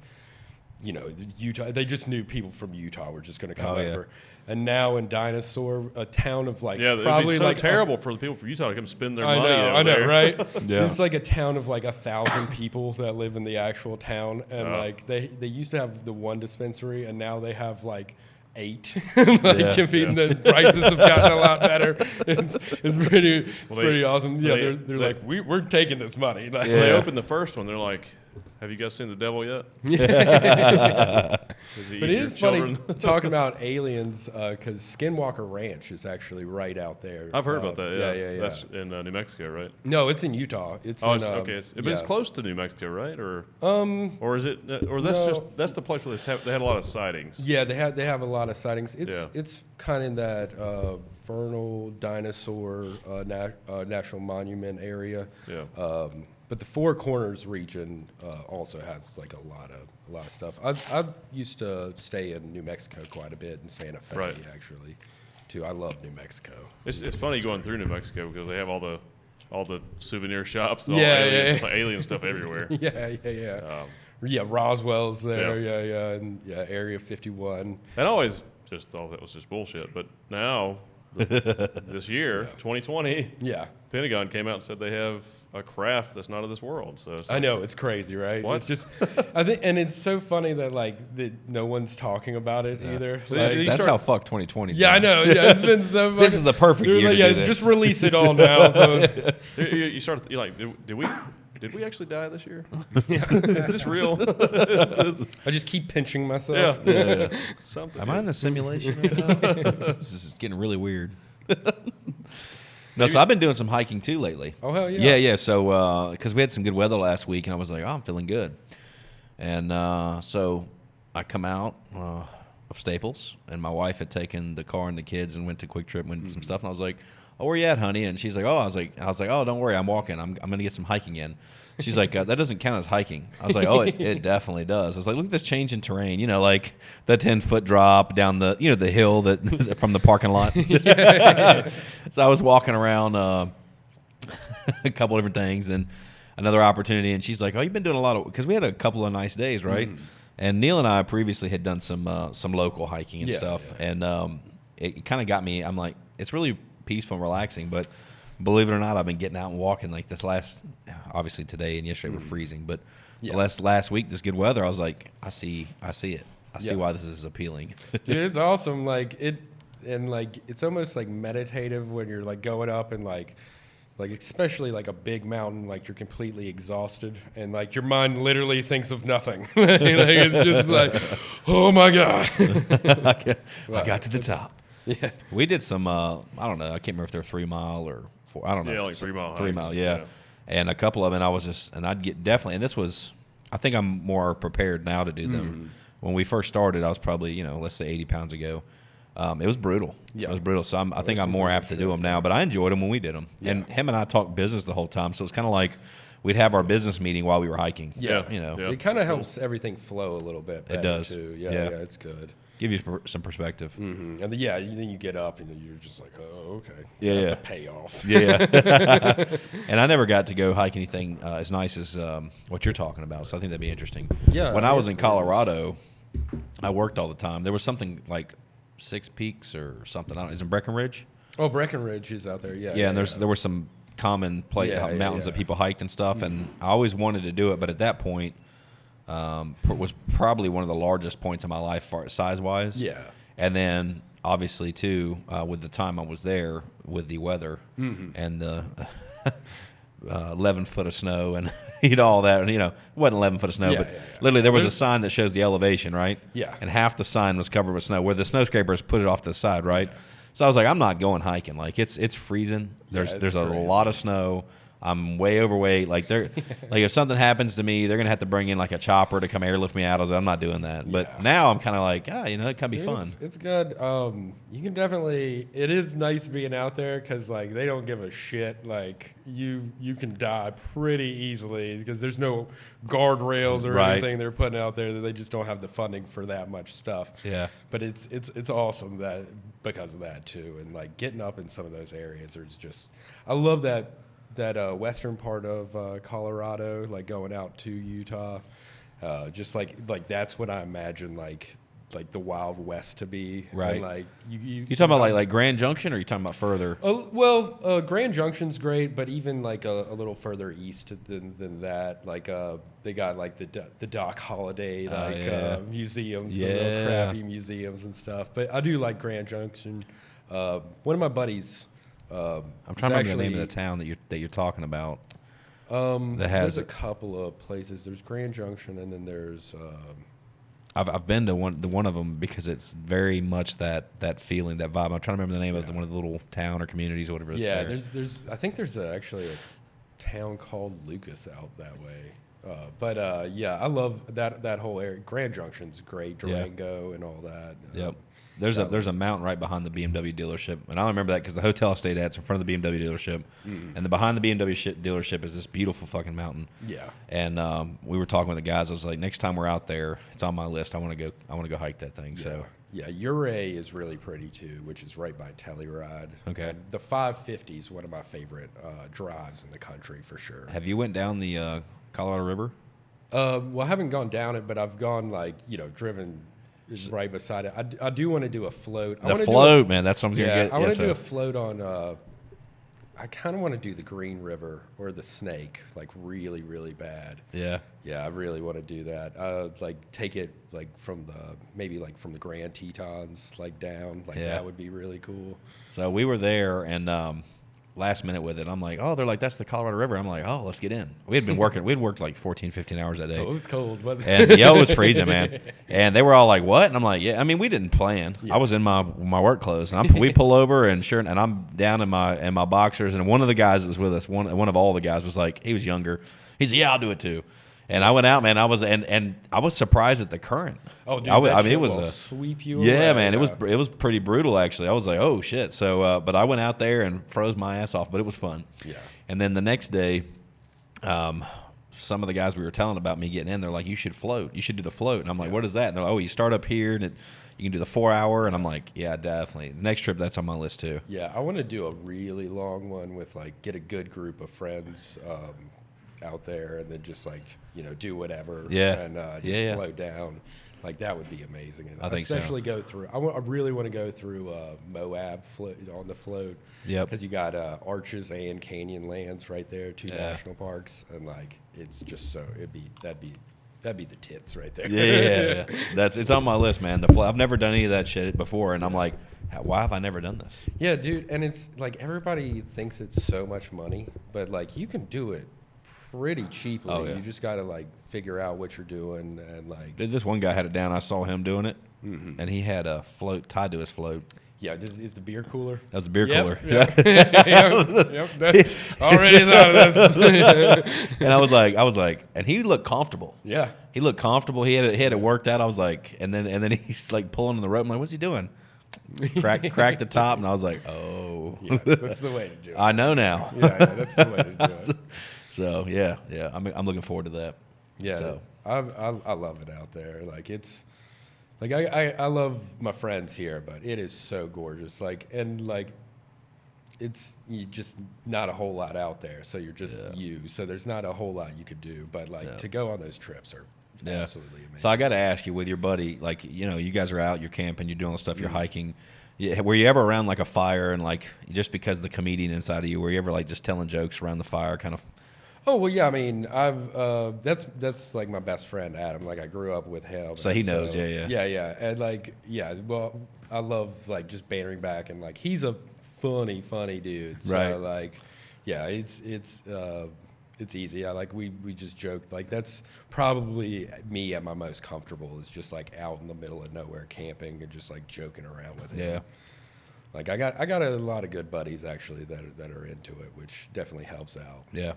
Utah, they just knew people from Utah were just going to come over. And now in Dinosaur, a town of like probably so like terrible for the people from Utah to come spend their money. I know, right? It's like a town of like 1,000 people that live in the actual town, and like they used to have the one dispensary, and now they have like 8. The prices have gotten a lot better. It's pretty awesome. Yeah, they're like, we're taking this money. Like, when they opened the first one, they're like, have you guys seen the devil yet? But it is funny talking about aliens, because Skinwalker Ranch is actually right out there. I've heard about that. Yeah. That's in New Mexico, right? No, it's in Utah. But it's close to New Mexico, right? Or is it? Or that's the place where they had a lot of sightings. Yeah, they have a lot of sightings. It's kind of in that Vernal Dinosaur National Monument area. Yeah. But the Four Corners region also has like a lot of stuff. I used to stay in New Mexico quite a bit, in Santa Fe actually, too. I love New Mexico. It's funny going through New Mexico because they have all the souvenir shops. It's like alien stuff everywhere. Yeah, Roswell's there. And Area 51. And I always just thought that was just bullshit, but now this year, 2020, Pentagon came out and said they have a craft that's not of this world. So I know, it's crazy, right? What? It's just, I think, and it's so funny that no one's talking about it either. That's how fucked 2020 is. Yeah, I know. Yeah, it's been so funny. This is the perfect year to do this. Just release it all now. So. You're like, did we actually die this year? Is this real? I just keep pinching myself. Yeah. Something. Am I in a simulation right now? This is getting really weird. No, so I've been doing some hiking too lately. Oh, hell yeah. Yeah. So, because we had some good weather last week, and I was like, oh, I'm feeling good. And so I come out of Staples, and my wife had taken the car and the kids and went to Quick Trip and went to some stuff. And I was like, oh, where you at, honey? And she's like, oh, I was like, oh, don't worry, I'm walking. I'm going to get some hiking in. She's like, that doesn't count as hiking. I was like, oh, it definitely does. I was like, look at this change in terrain. You know, like the 10-foot drop down the hill that from the parking lot. So I was walking around a couple different things and another opportunity. And she's like, oh, you've been doing a lot of, because we had a couple of nice days, right? And Neil and I previously had done some local hiking and stuff. Yeah. And it kind of got me, I'm like, it's really peaceful and relaxing, but believe it or not, I've been getting out and walking like this last, obviously today and yesterday were freezing, but the last week, this good weather, I was like, I see it. I see why this is appealing. Dude, it's awesome. It's almost like meditative when you're like going up and like especially like a big mountain, like you're completely exhausted and like your mind literally thinks of nothing. It's just like, oh my God. I got to the top. Yeah. We did some, I don't know, I can't remember if they're 3 mile or 4, I don't know. Yeah, like 3 mile. 3 mile, yeah. And a couple of them, and I'd get definitely, and this was, I think I'm more prepared now to do them. When we first started, I was probably, let's say 80 pounds ago. It was brutal. Yeah. It was brutal. So I think I'm more apt to do them now, but I enjoyed them when we did them. Yeah. And him and I talked business the whole time. So it's kind of like we'd have our business meeting while we were hiking. Yeah. It kind of helps everything flow a little bit better. It does. Too. Yeah, it's good. Give you some perspective. And then you get up and you're just like, oh, okay. Yeah, that's a payoff. Yeah. And I never got to go hike anything as nice as what you're talking about, so I think that'd be interesting. Yeah. When I was in Colorado, I worked all the time. There was something like 6 Peaks or something. I don't know. Is it Breckenridge? Oh, Breckenridge is out there. Yeah. Yeah, and there were some common mountains that people hiked and stuff, and I always wanted to do it, but at that point, was probably one of the largest points in my life size-wise. Yeah. And then, obviously, too, with the time I was there, with the weather and the 11 foot of snow and all that. And, it wasn't 11 foot of snow, but literally there was a sign that shows the elevation, right? Yeah. And half the sign was covered with snow, where the snow scrapers put it off to the side, right? Yeah. So I was like, I'm not going hiking. Like, it's freezing. There's a lot of snow. I'm way overweight. Like if something happens to me, they're gonna have to bring in like a chopper to come airlift me out. I was like, I'm not doing that. But now I'm kind of like, it can be fun. It's good. You can definitely. It is nice being out there because like they don't give a shit. Like you can die pretty easily because there's no guardrails or anything they're putting out there. That they just don't have the funding for that much stuff. Yeah. But it's awesome that because of that too, and like getting up in some of those areas. There's just I love that western part of Colorado, like going out to Utah, just like that's what I imagine like the Wild West to be. Right. And like you talking about like Grand Junction, or are you talking about further? Grand Junction's great, but even like a little further east than that, like they got like the Doc Holliday museums, the little crappy museums and stuff. But I do like Grand Junction. One of my buddies. I'm trying to remember the name of the town that you're talking about. There's a couple of places. There's Grand Junction, and then there's. I've been to one of them because it's very much that feeling, that vibe. I'm trying to remember the name of one of the little town or communities or whatever. Yeah, there's. I think there's actually a town called Lucas out that way. I love that whole area. Grand Junction's great, Durango and all that. Yep. There's a mountain right behind the BMW dealership, and I remember that because the hotel I stayed at's in front of the BMW dealership, and behind the BMW dealership is this beautiful fucking mountain. Yeah. And we were talking with the guys. I was like, next time we're out there, it's on my list. I want to go hike that thing. Yeah. So yeah, Ouray is really pretty too, which is right by Telluride. Okay. And the 550 is one of my favorite drives in the country for sure. have you went down the Colorado River? Well, I haven't gone down it, but I've gone driven right beside it. I do want to do a float. The float, man. That's what I'm going to get. I want to do a float on. I kind of want to do the Green River or the Snake, like really, really bad. Yeah. Yeah, I really want to do that. Take it from the Grand Tetons down. That would be really cool. So we were there and last minute with it. I'm like, oh, they're like, that's the Colorado River. I'm like, oh, let's get in. We had been working. We'd worked like 14, 15 hours that day. Oh, it was cold, wasn't it? And it was freezing, man. And they were all like, what? And I'm like, yeah. I mean, we didn't plan. Yeah. I was in my work clothes, and we pull over, and I'm down in my boxers, and one of the guys that was with us, one of all the guys was like, he was younger. He said, yeah, I'll do it too. And I went out, man. I was surprised at the current. Oh, dude, it was a sweep you. Yeah, away. man. It was pretty brutal, actually. I was like, oh shit. So, but I went out there and froze my ass off, but it was fun. Yeah. And then the next day, some of the guys we were telling about me getting in, they're like, you should float. You should do the float. And I'm like, what is that? And they're like, oh, you start up here and you can do the 4 hour. And I'm like, yeah, definitely. The next trip, that's on my list too. Yeah, I want to do a really long one with get a good group of friends out there, and then just do whatever. And just float down. That would be amazing. And I think especially go through. I really want to go through Moab on the float. Yep. Because you got Arches and Canyonlands right there, two national parks, and it's just so that'd be the tits right there. Yeah. It's on my list, man. I've never done any of that shit before, and I'm like, why have I never done this? Yeah, dude. And it's everybody thinks it's so much money, but you can do it pretty cheaply. Oh, yeah. You just got to figure out what you're doing and This one guy had it down. I saw him doing it, and he had a float tied to his float. Yeah, this is the beer cooler. That was the beer cooler. Yep. Already thought of this. And I was like, and he looked comfortable. Yeah, he looked comfortable. He had it worked out. I was like, and then he's pulling on the rope. I'm like, what's he doing? Crack the top, and I was like, oh, yeah, that's the way to do it. I know now. Yeah, that's the way to do it. So yeah, I'm looking forward to that. Yeah, so. I love it out there. It's I love my friends here, but it is so gorgeous. It's just not a whole lot out there, so you're just you. So there's not a whole lot you could do, but to go on those trips are absolutely amazing. So I got to ask you, with your buddy, you guys are out, you're camping, you're doing all this stuff, you're hiking. Were you ever around a fire and just because the comedian inside of you, were you ever just telling jokes around the fire, kind of? Oh well, yeah. I mean, I've that's my best friend Adam. I grew up with him, so he knows. Yeah, and Well, I love just bantering back, and he's a funny dude. So right. It's easy. We just joke. That's probably me at my most comfortable is just out in the middle of nowhere camping and just joking around with him. Yeah. I got a lot of good buddies actually that are into it, which definitely helps out. Yeah.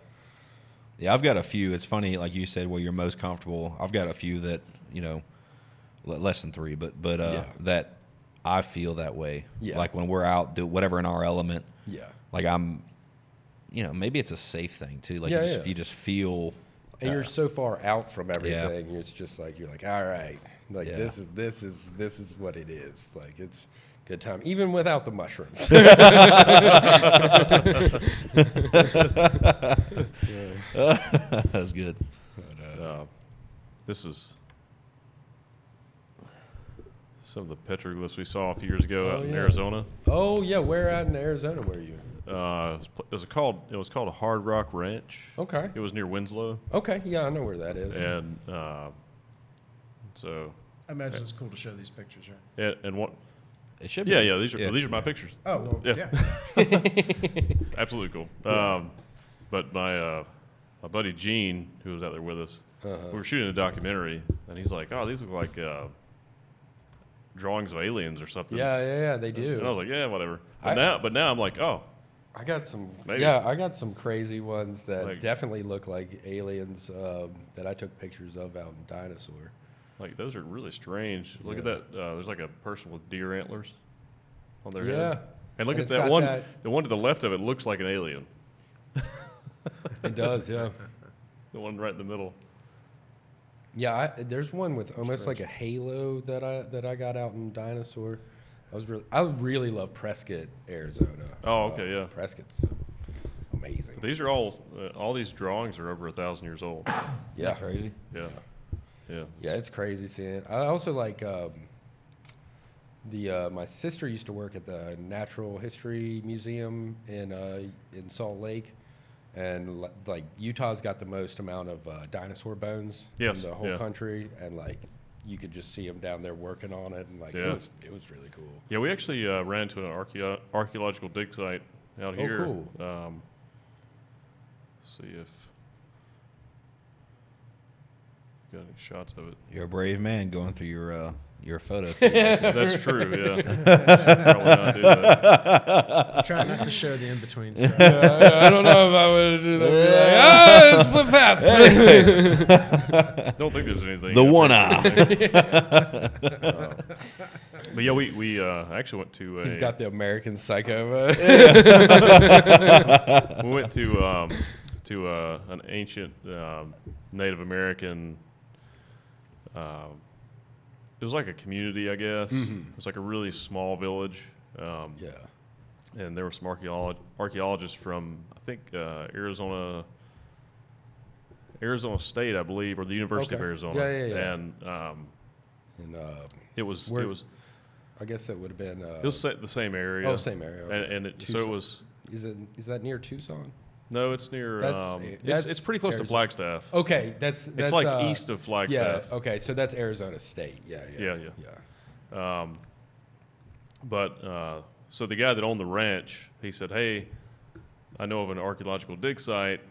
Yeah, I've got a few. It's funny, like you said, where you're most comfortable. I've got a few that, less than 3, but that I feel that way. Yeah. When we're out, do whatever in our element. Yeah. I'm, maybe it's a safe thing too. You just feel. And you're so far out from everything. Yeah. It's just you're all right. This is what it is. It's good time, even without the mushrooms. That's good. But, this is some of the petroglyphs we saw a few years ago out in Arizona. Oh yeah, where out in Arizona were you? It was called a Hard Rock Ranch. Okay. It was near Winslow. Okay, yeah, I know where that is. And so. I imagine it's cool to show these pictures, right? And what? It should be. Yeah. These are my pictures. Oh, well, yeah. Absolutely cool. But my buddy Gene, who was out there with us, we were shooting a documentary, and he's like, "Oh, these look like drawings of aliens or something." Yeah, they do. And I was like, "Yeah, whatever." But now I'm like, "Oh, I got some. Maybe. Yeah, I got some crazy ones that definitely look like aliens that I took pictures of out in Dinosaur." Like those are really strange. Look at that. There's like a person with deer antlers on their Yeah. head. And look And at it's that got one. that- The one to the left of it looks like an alien. It does, yeah. The one right in the middle. Yeah, there's one with almost like a halo that I got out in Dinosaur. I really love Prescott, Arizona. Oh, okay, yeah. Prescott's amazing. These are all these drawings are over 1,000 years old. Yeah, Crazy. Yeah. Yeah. yeah, it's crazy seeing it. I also like my sister used to work at the Natural History Museum in Salt Lake, and like Utah's got the most amount of dinosaur bones Yes, in the whole yeah. country, and like you could just see them down there working on it, and like Yeah. it was really cool. Yeah, we actually ran into an archaeological dig site out here. cool. See if got any shots of it. You're a brave man going through your photo. That's true. Yeah, probably not do that. Try not to show the in between stuff. I don't know if I would do that. Let's flip past. Don't think there's anything. The one eye. But yeah, we actually went to. He's got the American Psycho. We went to an ancient Native American. It was like a community, I guess. Mm-hmm. It was like a really small village. Yeah. And there were some archaeologists from, I think, Arizona State, I believe, or the University of Okay. Arizona. Yeah. And And it was where- it was I guess it would have been. the same area. Oh, same area. Okay. And so it Tucson. was. Is that near Tucson? No, it's near. That's it's pretty close to Arizona. Flagstaff. Okay, that's It's like east of Yeah. Flagstaff. Okay, so that's Arizona State. Yeah. So the guy that owned the ranch, he said, "Hey, I know of an archaeological dig site.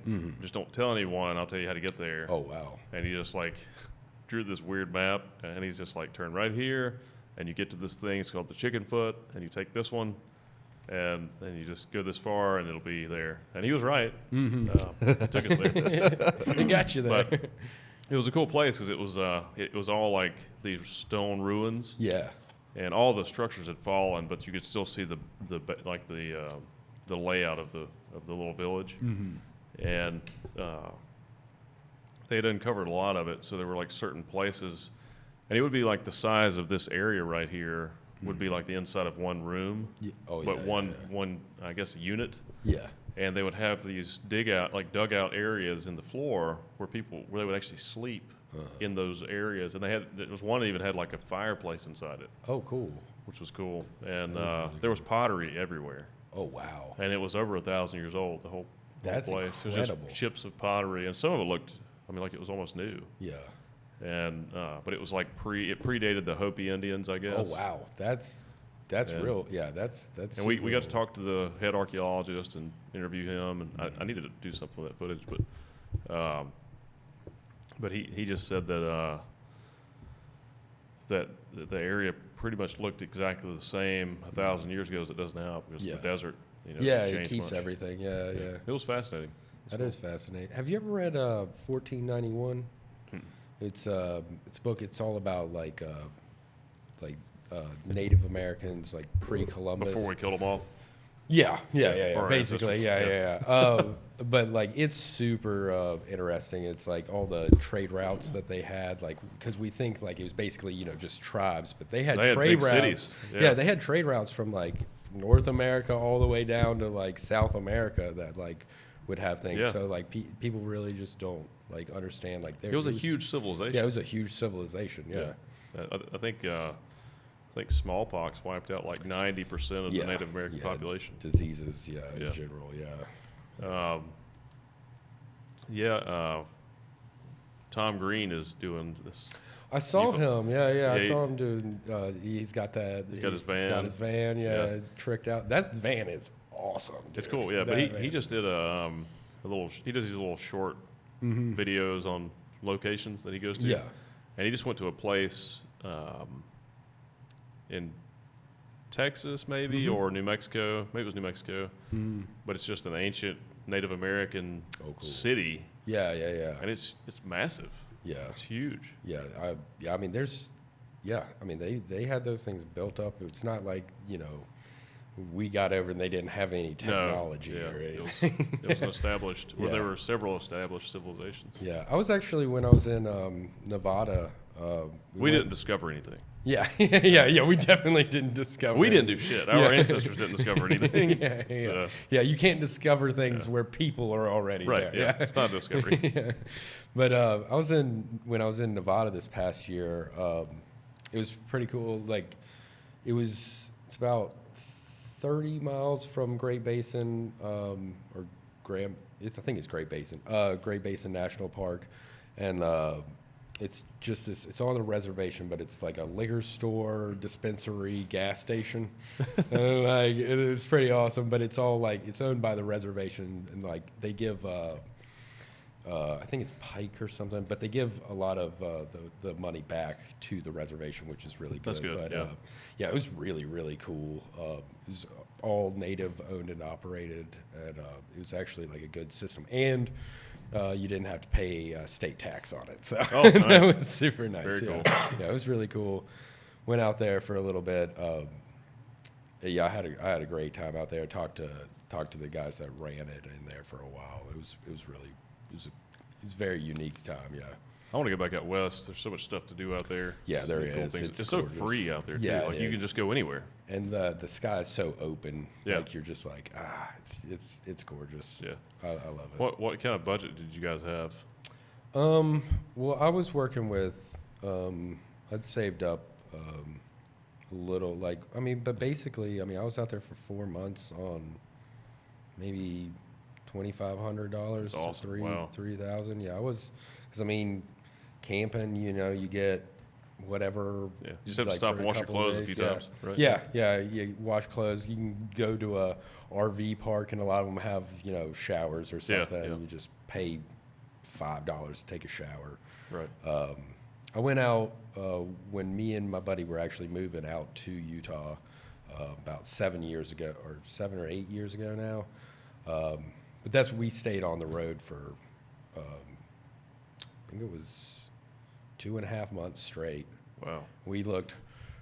Just don't tell anyone. I'll tell you how to get there." Oh wow. And he just like drew this weird map, and he's just like, "Turn right here, and you get to this thing. It's called the Chicken Foot, and you take this one, and then you just go this far, and it'll be there." And he was right. It took us there. He got you there. But it was a cool place because it was all like these stone ruins. Yeah. And all the structures had fallen, but you could still see the layout of the little village, and they had uncovered a lot of it. So there were like certain places, and it would be like the size of this area right here would be like the inside of one room, but one I guess a unit. Yeah. And they would have these dugout areas in the floor where they would actually sleep in those areas, and there was one that even had like a fireplace inside it. Oh, cool. Which was cool. And there was pottery everywhere. Oh wow. And it was over 1,000 years old, the whole That's place. It was incredible. just chips of pottery, and some of it looked, like it was almost new. Yeah. And but it was like it predated the Hopi Indians, I guess. Oh wow. That's real. Yeah. That's. And we got to talk to the head archaeologist and interview him, and I needed to do something with that footage, but he just said that that the area pretty much looked exactly the same 1,000 years ago as it does now, because the desert, Yeah, it changed keeps much. everything. Yeah. It was fascinating. That is fascinating. Have you ever read 1491? It's a book. It's all about like Native Americans, like pre-Columbus. Before we killed them all. Yeah. Our Basically, ancestors, yeah. But like, it's super interesting. It's like all the trade routes that they had, like, because we think like it was basically just tribes, but they had trade big routes. cities. Yeah, they had trade routes from like North America all the way down to like South America that like would have things. Yeah. So like people really just don't like understand like It was a huge civilization. Yeah, it was a huge civilization. Yeah. I think smallpox wiped out like 90% of the Native American population. Diseases, in general, Tom Green is doing this. I saw him. I he- saw him doing. He's got that. He's got his van. Got his van. Yeah. Tricked out. That van is awesome. It's dude. cool, yeah. But That he van. just did a little. He does these little short videos on locations that he goes to. Yeah. And he just went to a place in Texas, maybe, or New Mexico. Maybe it was New Mexico. But it's just an ancient Native American city, Yeah. and it's massive. Yeah. It's huge. Yeah. I mean, they had those things built up. It's not like, we got over and they didn't have any technology or anything. It was an established, well, there were several established civilizations. Yeah. I was actually, when I was in Nevada. We didn't discover anything. Yeah. Yeah. We definitely didn't discover We didn't do shit. Our ancestors didn't discover anything. Yeah, you can't discover things where people are already there. Yeah. It's not discovery. Yeah. But when I was in Nevada this past year, it was pretty cool. Like, it's about 30 miles from Great Basin, I think it's Great Basin, Great Basin National Park, and it's just this. It's on a reservation, but it's like a liquor store, dispensary, gas station, and like it is pretty awesome. But it's all like it's owned by the reservation, and like they give. I think it's pike or something, but they give a lot of the money back to the reservation, which is really good. That's good. But it was really, really cool. It was all native owned and operated, and it was actually like a good system. And you didn't have to pay state tax on it, so nice. That was super nice. Very cool. Yeah, it was really cool. Went out there for a little bit. I had a great time out there. Talked to the guys that ran it in there for a while. It was a very unique time. Yeah. I want to go back out west. There's so much stuff to do out there. Yeah, there cool is. Things. It's gorgeous. so free out there too. Yeah, like you can just go anywhere. And the sky is so open. Yeah. Like you're just like it's gorgeous. Yeah. I love it. What kind of budget did you guys have? Well, I was working with I'd saved up a little, but basically, I was out there for 4 months on maybe $2,500 awesome. to Wow. $3,000. Yeah, I was, because camping, you get whatever. Yeah, you just have to like, stop for and wash your couple of clothes a days. few times, right? Yeah, you wash clothes. You can go to a RV park, and a lot of them have showers or something. Yeah. And you just pay $5 to take a shower. Right. I went out when me and my buddy were actually moving out to Utah about 7 or 8 years ago now. But we stayed on the road for, I think it was 2.5 months straight. Wow. We looked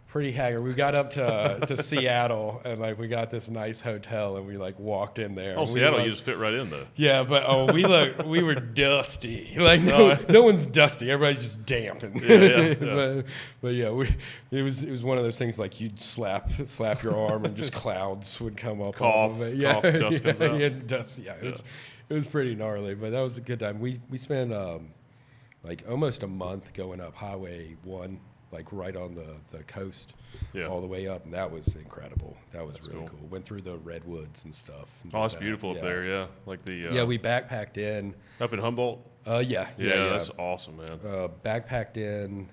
pretty haggard. We got up to Seattle, and we got this nice hotel, and we walked in there. Oh, Seattle, you just fit right in though. Yeah, but we were dusty. No one's dusty. Everybody's just damp. Yeah. But yeah, it was one of those things you'd slap your arm and just clouds would come up. Cough, off of it. Yeah, dust comes out. Yeah, dust. Yeah, it was pretty gnarly, but that was a good time. We spent almost a month going up Highway 1. Right on the coast, all the way up, and that was incredible. That was really cool. Went through the redwoods and stuff. Oh, it's beautiful up there. Yeah, we backpacked in up in Humboldt. Yeah, that's awesome, man. Backpacked in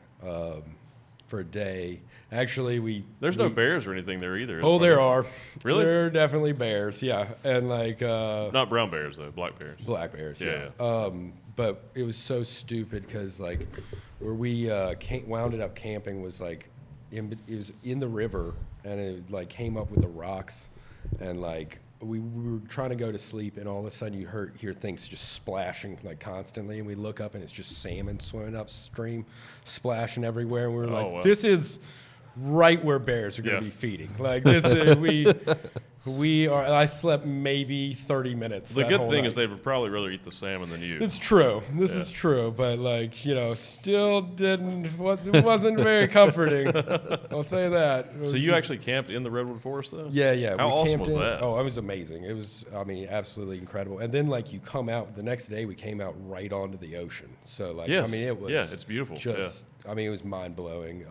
for a day. Actually, there's no bears or anything there either. Oh, there are. Really? There are definitely bears. Yeah, and not brown bears though, black bears. Black bears. Yeah. But it was so stupid because where we wound up camping was it was in the river, and it came up with the rocks, and we were trying to go to sleep, and all of a sudden you hear things just splashing constantly, and we look up and it's just salmon swimming upstream, splashing everywhere, and we were wow. This is right where bears are going to be feeding. We are. I slept maybe 30 minutes. The good thing is they would probably rather eat the salmon than you. It's true. This is true, but still it wasn't very comforting. I'll say that. So you actually camped in the redwood forest, though? Yeah. How awesome was that? Oh, it was amazing. It was, absolutely incredible. And then you come out the next day. We came out right onto the ocean. So yes. it was. Yeah, it's beautiful. It was mind blowing.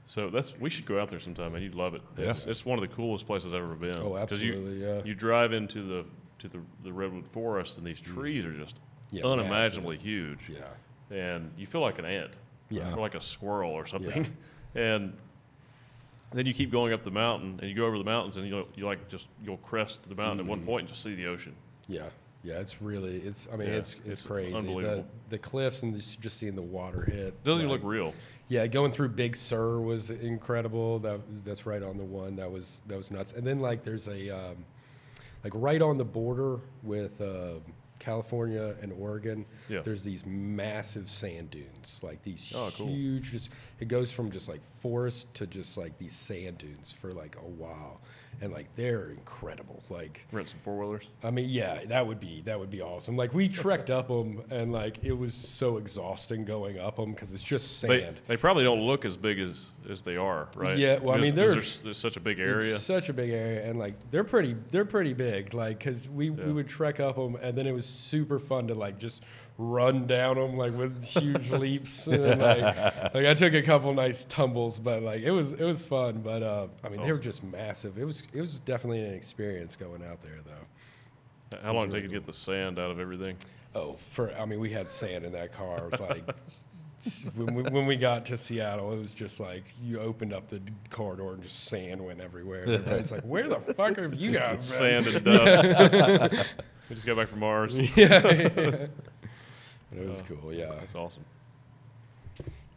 So we should go out there sometime, and you'd love it. It's one of the coolest places I've ever been. Oh, absolutely, you drive into the redwood forest, and these trees are just unimaginably huge. Yeah. And you feel like an ant. Yeah. Or like a squirrel or something. Yeah. And then you keep going up the mountain, and you go over the mountains, and you'll crest the mountain at one point and just see the ocean. Yeah. Yeah, it's crazy. Unbelievable. The cliffs and just seeing the water hit. Doesn't even look real. Yeah, going through Big Sur was incredible. That's right on the one. That was nuts. And then there's a right on the border with California and Oregon, Yeah. there's these massive sand dunes, like these cool. huge. It goes from just like forest to just like these sand dunes for like a while, and like they're incredible. Like Rent some 4-wheelers. I mean, yeah, that would be awesome. Like we trekked up them, and like it was so exhausting going up them because it's just sand. They probably don't look as big as they are, right? Yeah, well, I mean, there's such a big area. It's such a big area, and like they're pretty big. Like because we would trek up them, and then it was super fun to like just run down them like with huge leaps. And then, like I took a couple nice tumbles, but like it was fun. But I mean, they were just massive. It was definitely an experience going out there, though. How long did it take to get the sand out of everything? Oh, I mean, we had sand in that car. Like when we got to Seattle, it was just like you opened up the car door and just sand went everywhere. And everybody's like, "Where the fuck are you guys?" Sand and dust. We just got back from Mars. Yeah. It was cool. Yeah, That's awesome.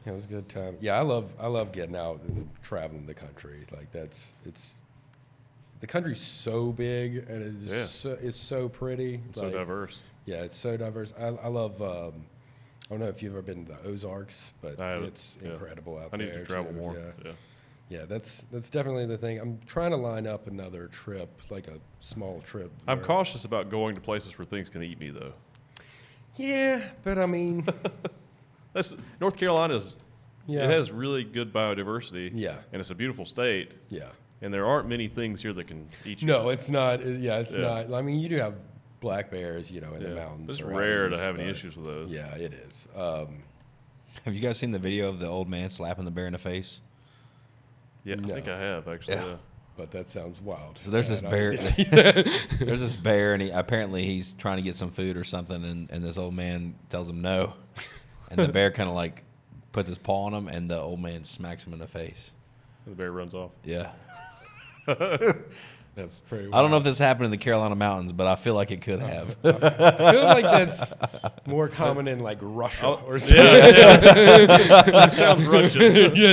it was a good time. Yeah, I love getting out and traveling the country. Like the country's so big and it's so pretty. So diverse. Yeah, it's so diverse. I love. I don't know if you've ever been to the Ozarks, but it's incredible out I there. need to travel more. Yeah, that's definitely the thing. I'm trying to line up another trip, like a small trip. I'm cautious about going to places where things can eat me, though. Yeah, but I mean, North Carolina's. yeah, It has really good biodiversity. Yeah. And it's a beautiful state. yeah. And there aren't many things here that can eat you. No, it's not. Yeah, it's Yeah. not. I mean, you do have black bears, in the mountains. It's around rare to these, have any but issues with those. Yeah, it is. Have you guys seen the video of the old man slapping the bear in the face? Yeah, No. I think I have actually. Yeah. Yeah. But that sounds wild. So there's this I bear. need to see that. There's this bear, and he's trying to get some food or something, and this old man tells him no, and the bear kind of like puts his paw on him, and the old man smacks him in the face. The bear runs off. Yeah. That's pretty wild. I don't know if this happened in the Carolina mountains, but I feel like it could have. I feel like that's more common in like Russia or something. Yeah, that sounds Russian.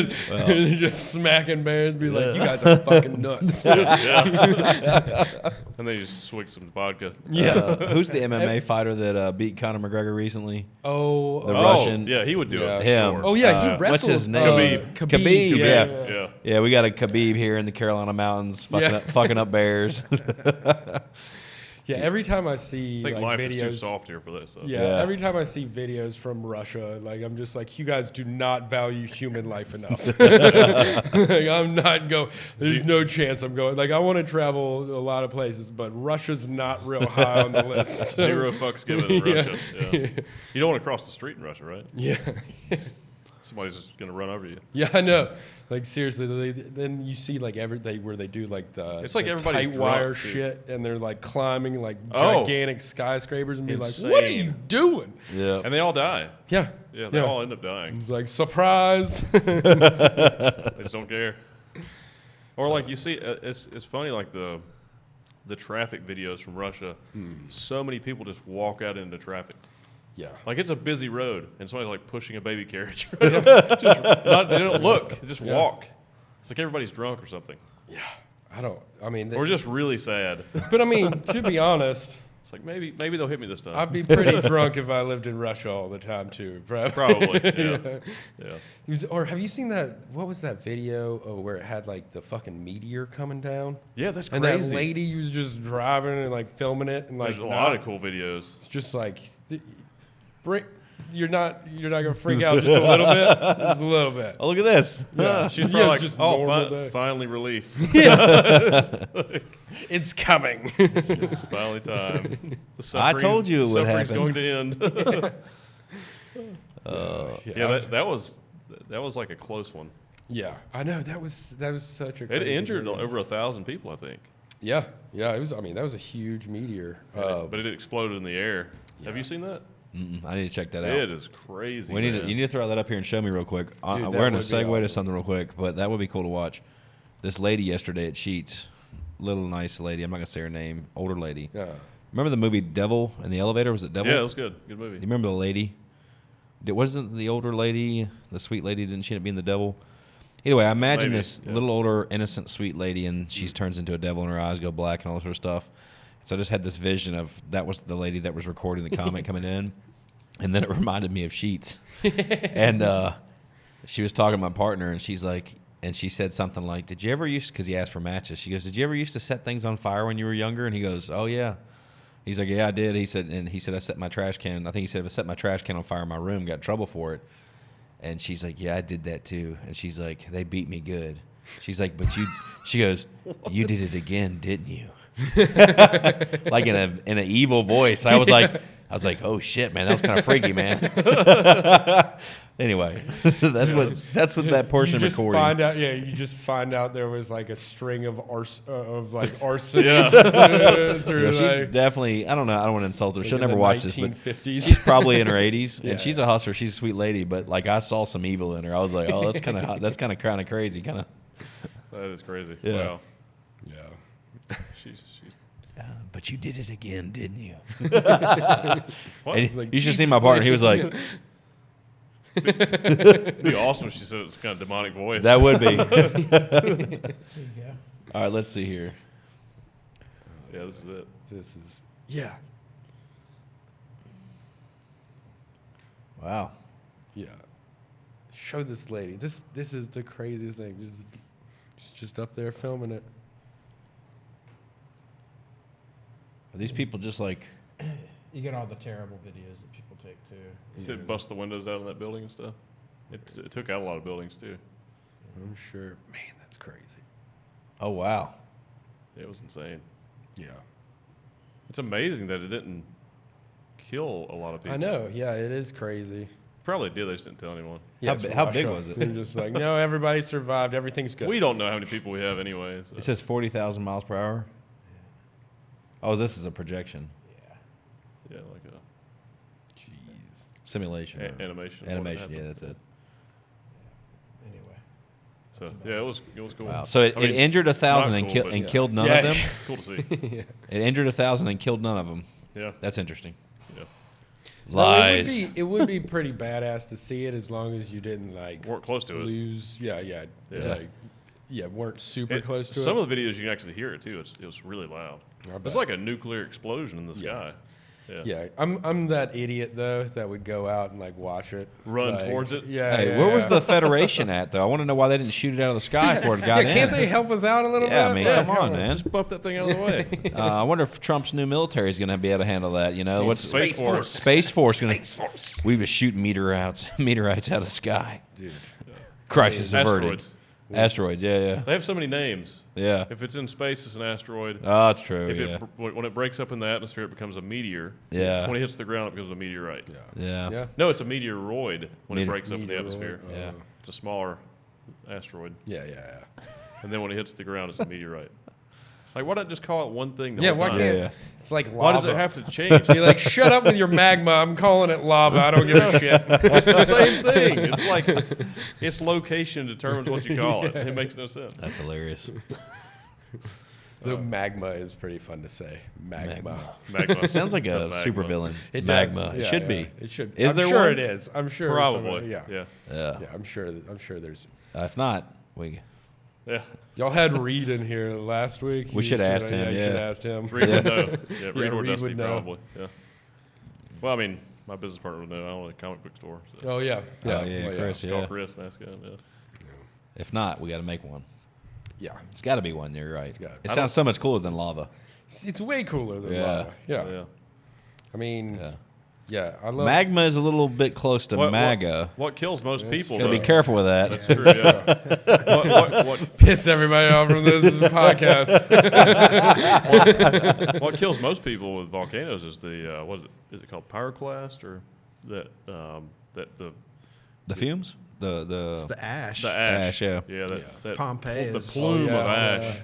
just smacking bears, be like, you guys are fucking nuts. Yeah. And then you just swig some vodka. Who's the MMA fighter that beat Conor McGregor recently? Oh, The Russian. Yeah, he would do it. for Him. sure. oh yeah, he what's wrestled. his name? Khabib. Khabib, Yeah. Yeah, we got a Khabib here in the Carolina mountains fucking up bears. Yeah, every time I see I think like life videos, is too soft here for that stuff. Yeah, every time I see videos from Russia, like I'm just like, you guys do not value human life enough. Like, I'm not going. There's no chance I'm going. Like I want to travel a lot of places, but Russia's not real high on the list. Zero fucks given in Yeah. Russia. Yeah. You don't want to cross the street in Russia, right? Yeah. Somebody's just going to run over you. Yeah, I know. Like seriously, then you see like everything where they do like the It's like the everybody's tight drunk, wire dude. shit, and they're like climbing like Oh. gigantic skyscrapers and be like, "What are Insane. you doing?" Yeah. And they all die. Yeah, Yeah, they all end up dying. It's like surprise. They just don't care. Or like you see, it's funny like the traffic videos from Russia. So many people just walk out into traffic. Yeah. Like it's a busy road, and somebody's like pushing a baby carriage. They don't look; they just walk. It's like everybody's drunk or something, Yeah. I mean, or just really sad. but I mean, to be honest, It's like maybe they'll hit me this time. I'd be pretty drunk if I lived in Russia all the time too. Probably, yeah. Or have you seen that? What was that video where it had like the fucking meteor coming down? Yeah, that's And crazy. that lady was just driving and like filming it and like There's a lot of cool videos. It's just like you're not gonna freak out just a little bit, just a little bit. Oh, look at this. Yeah. She's Yeah, probably it's like, just oh, normal day." finally relief. It's coming. It's finally time. The I told you it would suffering's happen. going to end. Yeah, that was like a close one. yeah, I know that was such a. It crazy injured video. over 1,000 people, I think. Yeah, it was. I mean, that was a huge meteor. But it exploded in the air. Have you seen that? I need to check that out. It is crazy. You man. need to throw that up here and show me real quick. Dude, We're that going to would be segue to awesome. something real quick, but that would be cool to watch. This lady yesterday at Sheetz, little nice lady. I'm not going to say her name. Older lady. Yeah. Remember the movie Devil in the elevator? Was it Devil? Yeah, it was good. Good movie. You remember the lady? Wasn't the older lady, the sweet lady, didn't she end up being the devil? Either way, I imagine Maybe, this yeah. little older, innocent, sweet lady, and she turns into a devil and her eyes go black and all that sort of stuff. So I just had this vision of that was the lady that was recording the comment coming in, and then it reminded me of Sheets. And she was talking to my partner, and she's like, and she said something like, "Did you ever used?" Because he asked for matches. She goes, "Did you ever used to set things on fire when you were younger?" And he goes, "Oh yeah." He's like, "Yeah, I did." He said, "I set my trash can. I think he said I set my trash can on fire in my room. Got in trouble for it." And she's like, "Yeah, I did that too." And she's like, "They beat me good." She's like, "But you," she goes, "You did it again, didn't you?" Like in an evil voice. I was like, "Oh shit, man, that was kind of freaky, man." Anyway, that's what that person recording. You just find out there was like a string of arson. Yeah. through She's definitely. I don't know. I don't want to insult her. like She'll in never the watch this. But 1950s. she's probably in her 80s, Yeah. and she's a hustler. She's a sweet lady. But like, I saw some evil in her. I was like, "Oh, that's kind of crazy." Kind of. That is crazy. Yeah. Wow. Yeah. She's But you did it again, didn't you? what? And It's like, you should see Jesus, my partner. He was like, It'd be awesome if she said it's kind of demonic voice. "That would be." There you go. All right, let's see here. Yeah, this is it. This is yeah. Wow. Yeah. Show this lady. This is the craziest thing. She's just up there filming it. Are these people just like? You get all the terrible videos that people take too. You said bust the windows out of that building and stuff. It took out a lot of buildings too. I'm sure. Man, that's crazy. Oh wow. It was insane. Yeah. It's amazing that it didn't kill a lot of people. I know. Yeah, it is crazy. Probably did. They just didn't tell anyone. Yeah, How big was it? They're just like, no, everybody survived. Everything's good. We don't know how many people we have anyway. So. It says 40,000 miles per hour. Oh, this is a projection. Yeah, like a Jeez. Simulation. animation. of what Animation, happened. yeah, that's it. Anyway. So yeah, it was cool. Wow. So it I mean, injured 1,000 not and, cool, but killed none Yeah. of them? cool to see. Yeah. It injured 1,000 and killed none of them. Yeah, That's interesting. yeah. Lies. It would be pretty badass to see it as long as you didn't like Weren't close to it. lose. Yeah. Weren't super close to Some it. of the videos you can actually hear it too. It was really loud. I It's bet. like a nuclear explosion in the sky. Yeah. Yeah, I'm that idiot though that would go out and like watch it, Run like, towards it? Yeah. Hey, yeah, where was yeah. the Federation at, though? I want to know why they didn't shoot it out of the sky before it got Yeah, in. can't they help us out a little Yeah, bit? I mean, Like, come on, man. Just bump that thing out of the way. I wonder if Trump's new military is going to be able to handle that. You know, what's Space Force. Space Force going to? We was shooting meteorites out of the sky. Dude. Crisis averted. Asteroids. Asteroids. Yeah. They have so many names. Yeah. If it's in space, it's an asteroid. Oh, that's true. If Yeah. when it breaks up in the atmosphere, it becomes a meteor. Yeah. When it hits the ground, it becomes a meteorite. Yeah. Yeah. No, it's a meteoroid when it Meteor- breaks up in the Meteoroid, atmosphere. Yeah. It's a smaller asteroid. Yeah. And then when it hits the ground, it's a meteorite. Like, why not just call it one thing the Yeah. whole Why time? can't? Yeah. It's like lava. Why does it have to change? Be like, shut up with your magma. I'm calling it lava. I don't give a shit. It's the same thing. It's like its location determines what you call it. It makes no sense. That's hilarious. The magma is pretty fun to say. Magma. Magma. It sounds like The a magma. supervillain. It Magma. does. It Yeah, should yeah. be. It should. Is I'm there sure one? it is. I'm sure. Probably. Yeah. Yeah. Yeah. Yeah. I'm sure there's. If not, we. Yeah. Y'all had Reed in here last week. We should have asked him, You yeah. should have asked him. Reed would know. Yeah, Reed or Reed Dusty would know. probably. Yeah. Well, I mean, my business partner would know. I own a comic book store. So. Oh yeah. Oh, yeah, Well, Chris, Call yeah. Chris and ask him. Yeah. If not, we got to make one. Yeah. It's got to be one. You're right. gotta- It sounds so much cooler than lava. It's way cooler than Yeah. lava. Yeah. Yeah. I mean, Yeah. yeah. I love. Magma is a little bit close to MAGA. What kills most people? Gotta be though- careful with that. That's true. Yeah. what Piss everybody off from this podcast. what kills most people with volcanoes is the is it called pyroclast or that The fumes? It's the ash. the ash? Ash, yeah. Yeah. That Pompeii the is- plume Oh, yeah, of ash.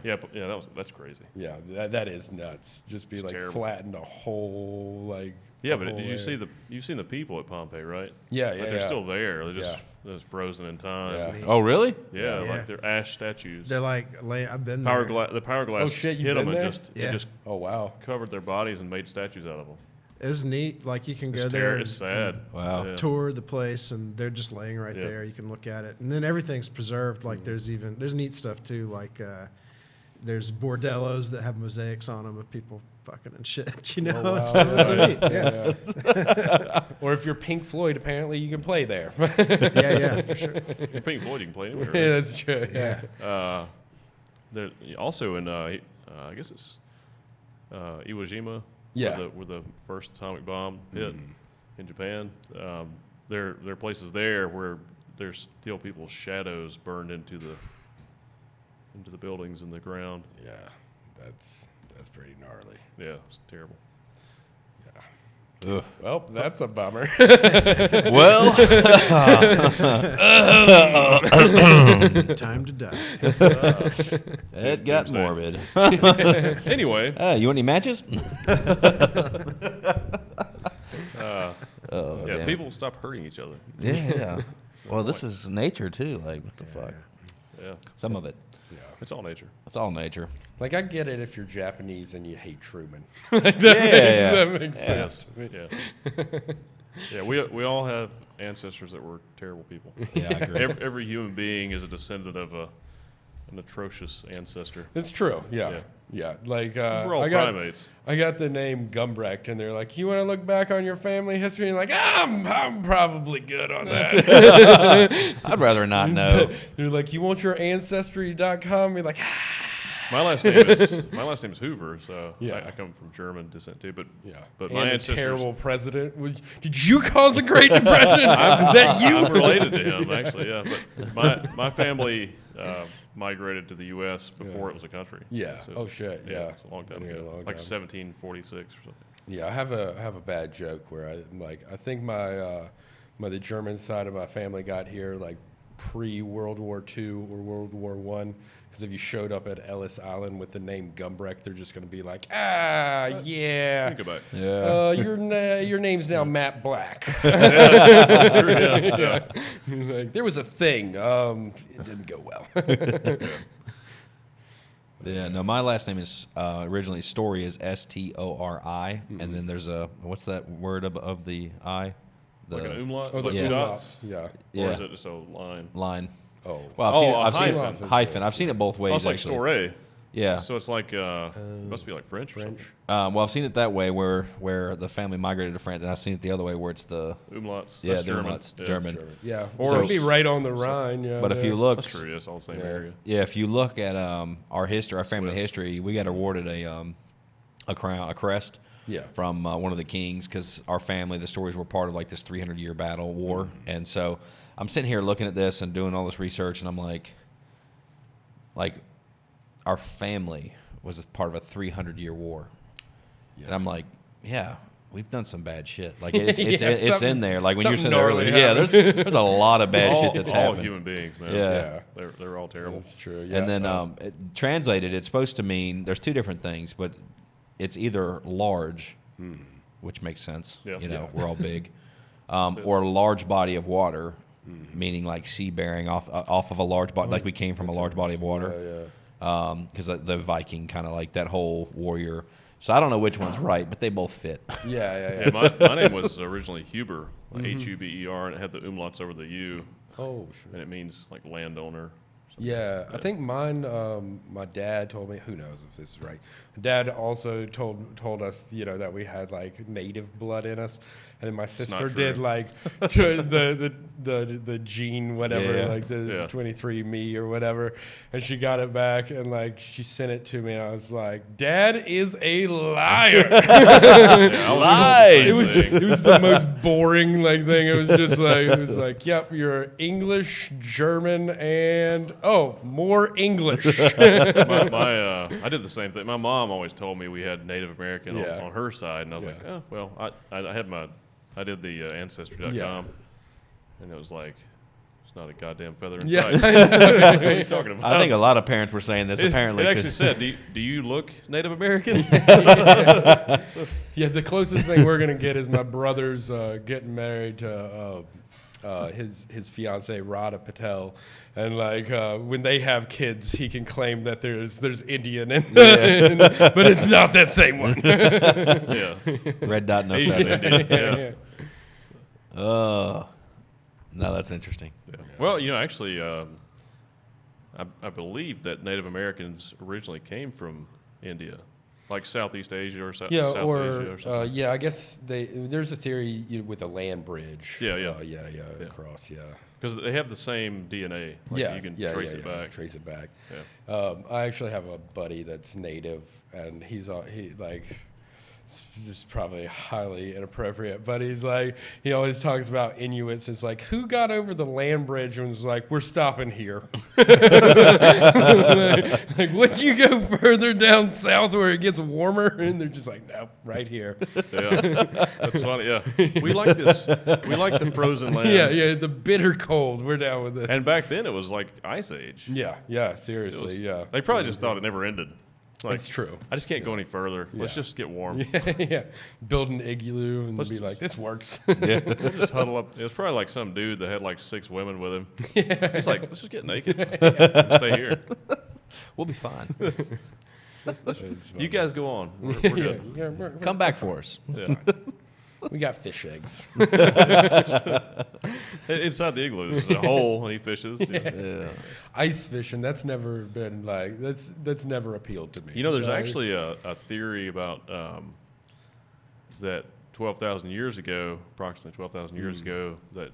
Yeah. Yeah. That's crazy. Yeah. That is nuts. Just be like terrible. flattened a whole like. Yeah, a but whole did you see layer. you've seen the people at Pompeii, right? Yeah, Like yeah. they're yeah. still there. They're just Yeah. they're just frozen in time. Yeah. neat. Oh, really? Yeah, Yeah. like they're ash statues. They're like, I've been there. The power glass Oh, shit, you've hit them been and there? just Yeah. it just Oh wow. covered their bodies and made statues out of them. It's neat. Like you can go It's there It's sad. Wow. Yeah. tour the place, and they're just laying right Yeah. there. You can look at it, and then everything's preserved. Like there's neat stuff too. Like there's bordellos that have mosaics on them of people fucking and shit. You know, Oh, wow. it's neat. Yeah. Yeah. Or if you're Pink Floyd, apparently you can play there. Yeah, for sure. In Pink Floyd, you can play anywhere. Right? Yeah, that's true. Yeah. There also in I guess it's Iwo Jima, Yeah. where the first atomic bomb hit in Japan. There are places there where there's still people's shadows burned into the buildings and the ground. Yeah, that's pretty gnarly. Yeah, it's terrible. Ugh. Well, that's a bummer. Well, Time to die. it got Doomsday. morbid. Anyway, You want any matches? Oh, yeah, damn. people stop hurting each other. Yeah. Well, this is nature too. Like, what the fuck? Yeah, Some of it. it's all nature. It's all nature. Like, I get it if you're Japanese and you hate Truman. Yeah. That makes Yeah. sense to me. Yeah, yeah. We all have ancestors that were terrible people. Yeah, I agree. Every human being is a descendant of an atrocious ancestor. It's true. Yeah. Like, We're all primates. I got the name Gumbrecht, and they're like, "You want to look back on your family history?" And like, I'm probably good on that. I'd rather not know. They're like, "You want your ancestry.com?" Be like, My last name is Hoover, so Yeah. I come from German descent too. But but and my a ancestors. terrible president. Did you cause the Great Depression? Is that you? I'm related to him, actually. Yeah, but my family migrated to the U.S. before it was a country. Yeah. So, Oh shit. Yeah. It's a long time Been here ago, a long like time. 1746 or something. Yeah, I have a bad joke where I think the German side of my family got here like pre World War II or World War I. Because if you showed up at Ellis Island with the name Gumbrecht, they're just going to be like, yeah. Think about it. Yeah. Your name's now Matt Black. That's true. Yeah. Like, there was a thing. It didn't go well. Yeah, no, my last name is originally Story is S-T-O-R-I, and then there's a, what's that word of the I? The Like an umlaut, Oh, like the two yeah. dots, Yeah. or Yeah. is it just a line? line. Oh. Well, Oh, I've seen hyphen. it hyphen. I've seen it both ways. Oh, it's like actually. Storey. Yeah. So it's like must be like French. Or French. something. Well, I've seen it that way where the family migrated to France, and I've seen it the other way where it's the Umlauts. yeah, That's the German. umlauts, Yeah, German. Yeah. Or- So it'd be right on the Rhine. Yeah. But if you yeah. look, That's true. It's all the same Yeah. area. yeah, if you look at our history, our family Swiss. history, we got awarded a crown, a crest. Yeah. From one of the kings, because our family, the stories were part of like this 300-year battle war, and so I'm sitting here looking at this and doing all this research, and I'm like our family was a part of a 300-year war, and I'm like, yeah, we've done some bad shit. Like it's something- in there. Like when you were something saying earlier, gnarly yeah, there's a lot of bad all, shit that's all happened. human beings, man. Yeah. They're all terrible. That's true. Yeah. And then translated, it's supposed to mean there's two different things, but it's either large, which makes sense. Yeah. You know, Yeah. we're all big, or large body of water, meaning like sea bearing off of a large body, like we came from a large body of water. Yeah. Because the Viking kind of like that whole warrior. So I don't know which one's right, but they both fit. Yeah. Yeah, my name was originally Huber, like Huber, and it had the umlauts over the U, Oh, sure. and it means like landowner. Yeah, I think mine. My dad told me. Who knows if this is right? Dad also told us, that we had like native blood in us, and then my sister true. did like the gene whatever, Yeah. like the Yeah. 23andMe or whatever, and she got it back and like she sent it to me. And I was like, Dad is a liar. Yeah, I was Lies. told the same thing. It was the most boring thing. It was like, yep, you're English, German, and more English. I did the same thing. My mom always told me we had Native American Yeah. on her side, and I was Yeah. like, oh well, I did the Ancestry.com, Yeah. and it was like, it's not a goddamn feather in Yeah. sight. What are you talking about? I think a lot of parents were saying this apparently. It 'cause- actually said, do you look Native American? Yeah, the closest thing we're gonna get is my brother's getting married to his fiancee Radha Patel, and when they have kids, he can claim that there's Indian in, but it's not that same one. Yeah. Red dot, no Asian feather. Indian, yeah. Oh, no, that's interesting. Yeah. Well, actually, I believe that Native Americans originally came from India, like Southeast Asia or South Asia or something. I guess there's a theory with the land bridge. Yeah. Across, yeah. Because they have the same DNA. Like you can trace it back. Trace it back. Yeah. I actually have a buddy that's native, and he this is probably highly inappropriate, but he's like, he always talks about Inuits. It's like, who got over the land bridge and was like, we're stopping here? like, would you go further down south where it gets warmer? And they're just like, no, right here. Yeah, that's funny. Yeah, we like this. We like the frozen lands. Yeah, the bitter cold. We're down with it. And back then it was like Ice Age. Yeah, seriously, yeah. They probably just thought it never ended. Like, it's true. I just can't go any further. Let's just get warm. Yeah. Build an igloo and be like, this works. We'll just huddle up. It was probably like some dude that had like 6 women with him. He's like, let's just get naked and stay here. We'll be fine. You guys go on. We're good. We're Come back for us. Yeah. We got fish eggs. Inside the igloo there's a hole and he fishes. Yeah. Ice fishing, that's never been like, that's never appealed to me. You know, there's actually a theory about that 12,000 years ago, approximately 12,000 years ago, that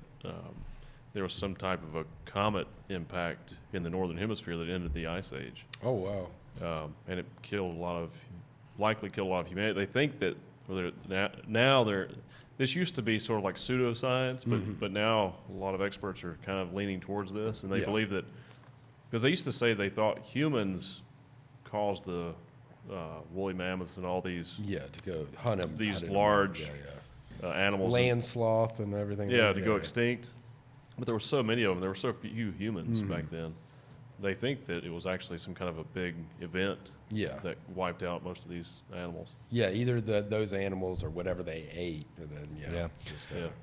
there was some type of a comet impact in the northern hemisphere that ended the Ice Age. Oh, wow. And it likely killed a lot of humanity. They think that this used to be sort of like pseudoscience, but now a lot of experts are kind of leaning towards this, and they believe that, because they used to say they thought humans caused the woolly mammoths and all these to go hunt them. These large animals, land sloth and everything. To go extinct. But there were so many of them. There were so few humans back then. They think that it was actually some kind of a big event that wiped out most of these animals. Yeah, either those animals or whatever they ate. And then,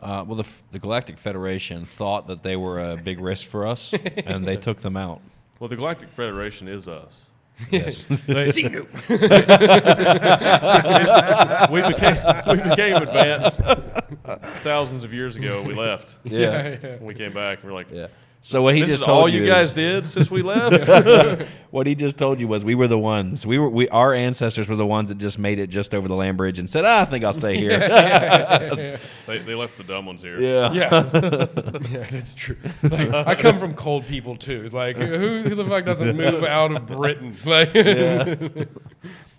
well, the Galactic Federation thought that they were a big risk for us, and they took them out. Well, the Galactic Federation is us. Yes. we became advanced thousands of years ago. We left. Yeah. We came back and we're like, So what he this just is told all you guys is, did since we left. what he just told you was we were the ones. Our ancestors were the ones that just made it just over the land bridge and said, I think I'll stay here. They left the dumb ones here. Yeah, that's true. Like, I come from cold people too. Like, who the fuck doesn't move out of Britain? Like,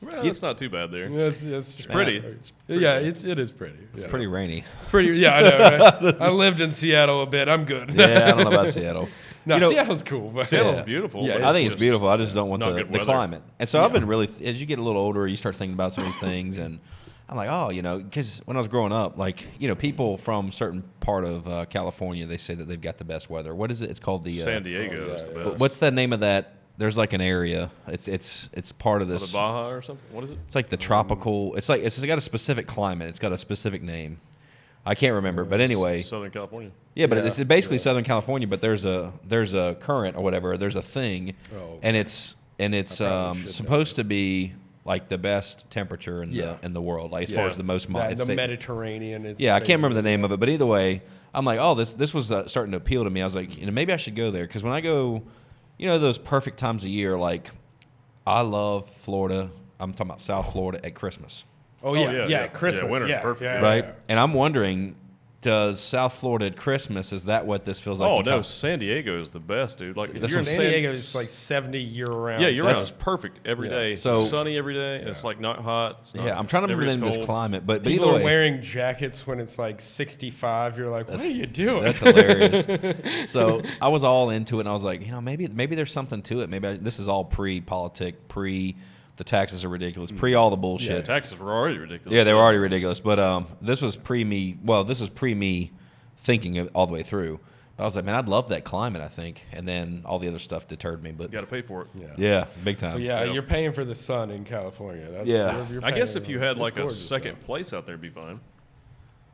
Well, it's not too bad there. It's pretty. It is pretty. It's pretty rainy. It's pretty. Yeah, I know. Right? I lived in Seattle a bit. I'm good. Yeah, I don't know about Seattle. No, Seattle's cool. But Seattle's beautiful. Yeah, but I think it's beautiful. I just don't want the weather. climate. And so I've been really, as you get a little older, you start thinking about some of these things. And I'm like, because when I was growing up, people from certain part of California, they say that they've got the best weather. What is it? It's called the San Diego is the best. What's the name of that? There's like an area. It's part of this. The Baja or something? What is it? It's like the tropical. It's got a specific climate. It's got a specific name. I can't remember, but anyway. Southern California. Yeah, but it's basically Southern California. But there's a current or whatever. There's a thing, and it's supposed to be like the best temperature in the world, like as far as the most the Mediterranean. I can't remember the name of it, but either way, I'm like, this was starting to appeal to me. I was like, maybe I should go there because when I go. Those perfect times of year, like I love Florida. I'm talking about South Florida at Christmas. Oh, yeah. Christmas. Yeah, winter, perfect. Yeah, right? Yeah. And I'm wondering, does South Florida at Christmas, is that what this feels like? Oh, no, San Diego is the best, dude. Like, if you're in San Diego is like 70 year-round. Yeah, year-round. It's perfect every day. So, it's sunny every day. It's like not hot. I'm trying to remember the name of this climate. But people either are way, wearing jackets when it's like 65. You're like, what are you doing? That's hilarious. So I was all into it, and I was like, maybe there's something to it. Maybe this is all pre-politic, the taxes are ridiculous, all the bullshit. Yeah, taxes were already ridiculous. Yeah, they were already ridiculous. But this was pre-me. Well, this was pre-me thinking it all the way through. But I was like, man, I'd love that climate, I think. And then all the other stuff deterred me. But you got to pay for it. Yeah, big time. Well, you're paying for the sun in California. I guess if you had like a second place out there, it'd be fine.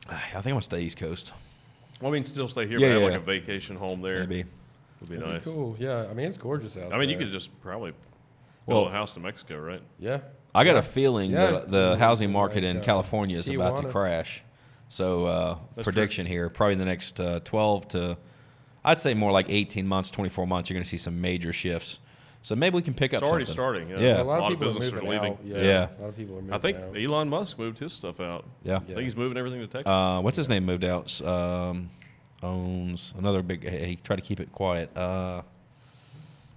I think I'm going to stay East Coast. Well, I mean, still stay here, but have like a vacation home there. Maybe. Would be nice. Cool. Yeah, I mean, it's gorgeous out there. I mean, you could just probably build a house in Mexico, right? Yeah. I got a feeling that the housing market in California is about to crash. So prediction here, probably in the next 12 to, I'd say more like 18 months, 24 months, you're going to see some major shifts. So maybe we can pick up It's already something. starting. Yeah. A lot of people businesses are are moving leaving. out. Yeah. A lot of people are moving I think out. Elon Musk moved his stuff out. Yeah. I think he's moving everything to Texas. What's his name moved out? Owns another big. He tried to keep it quiet.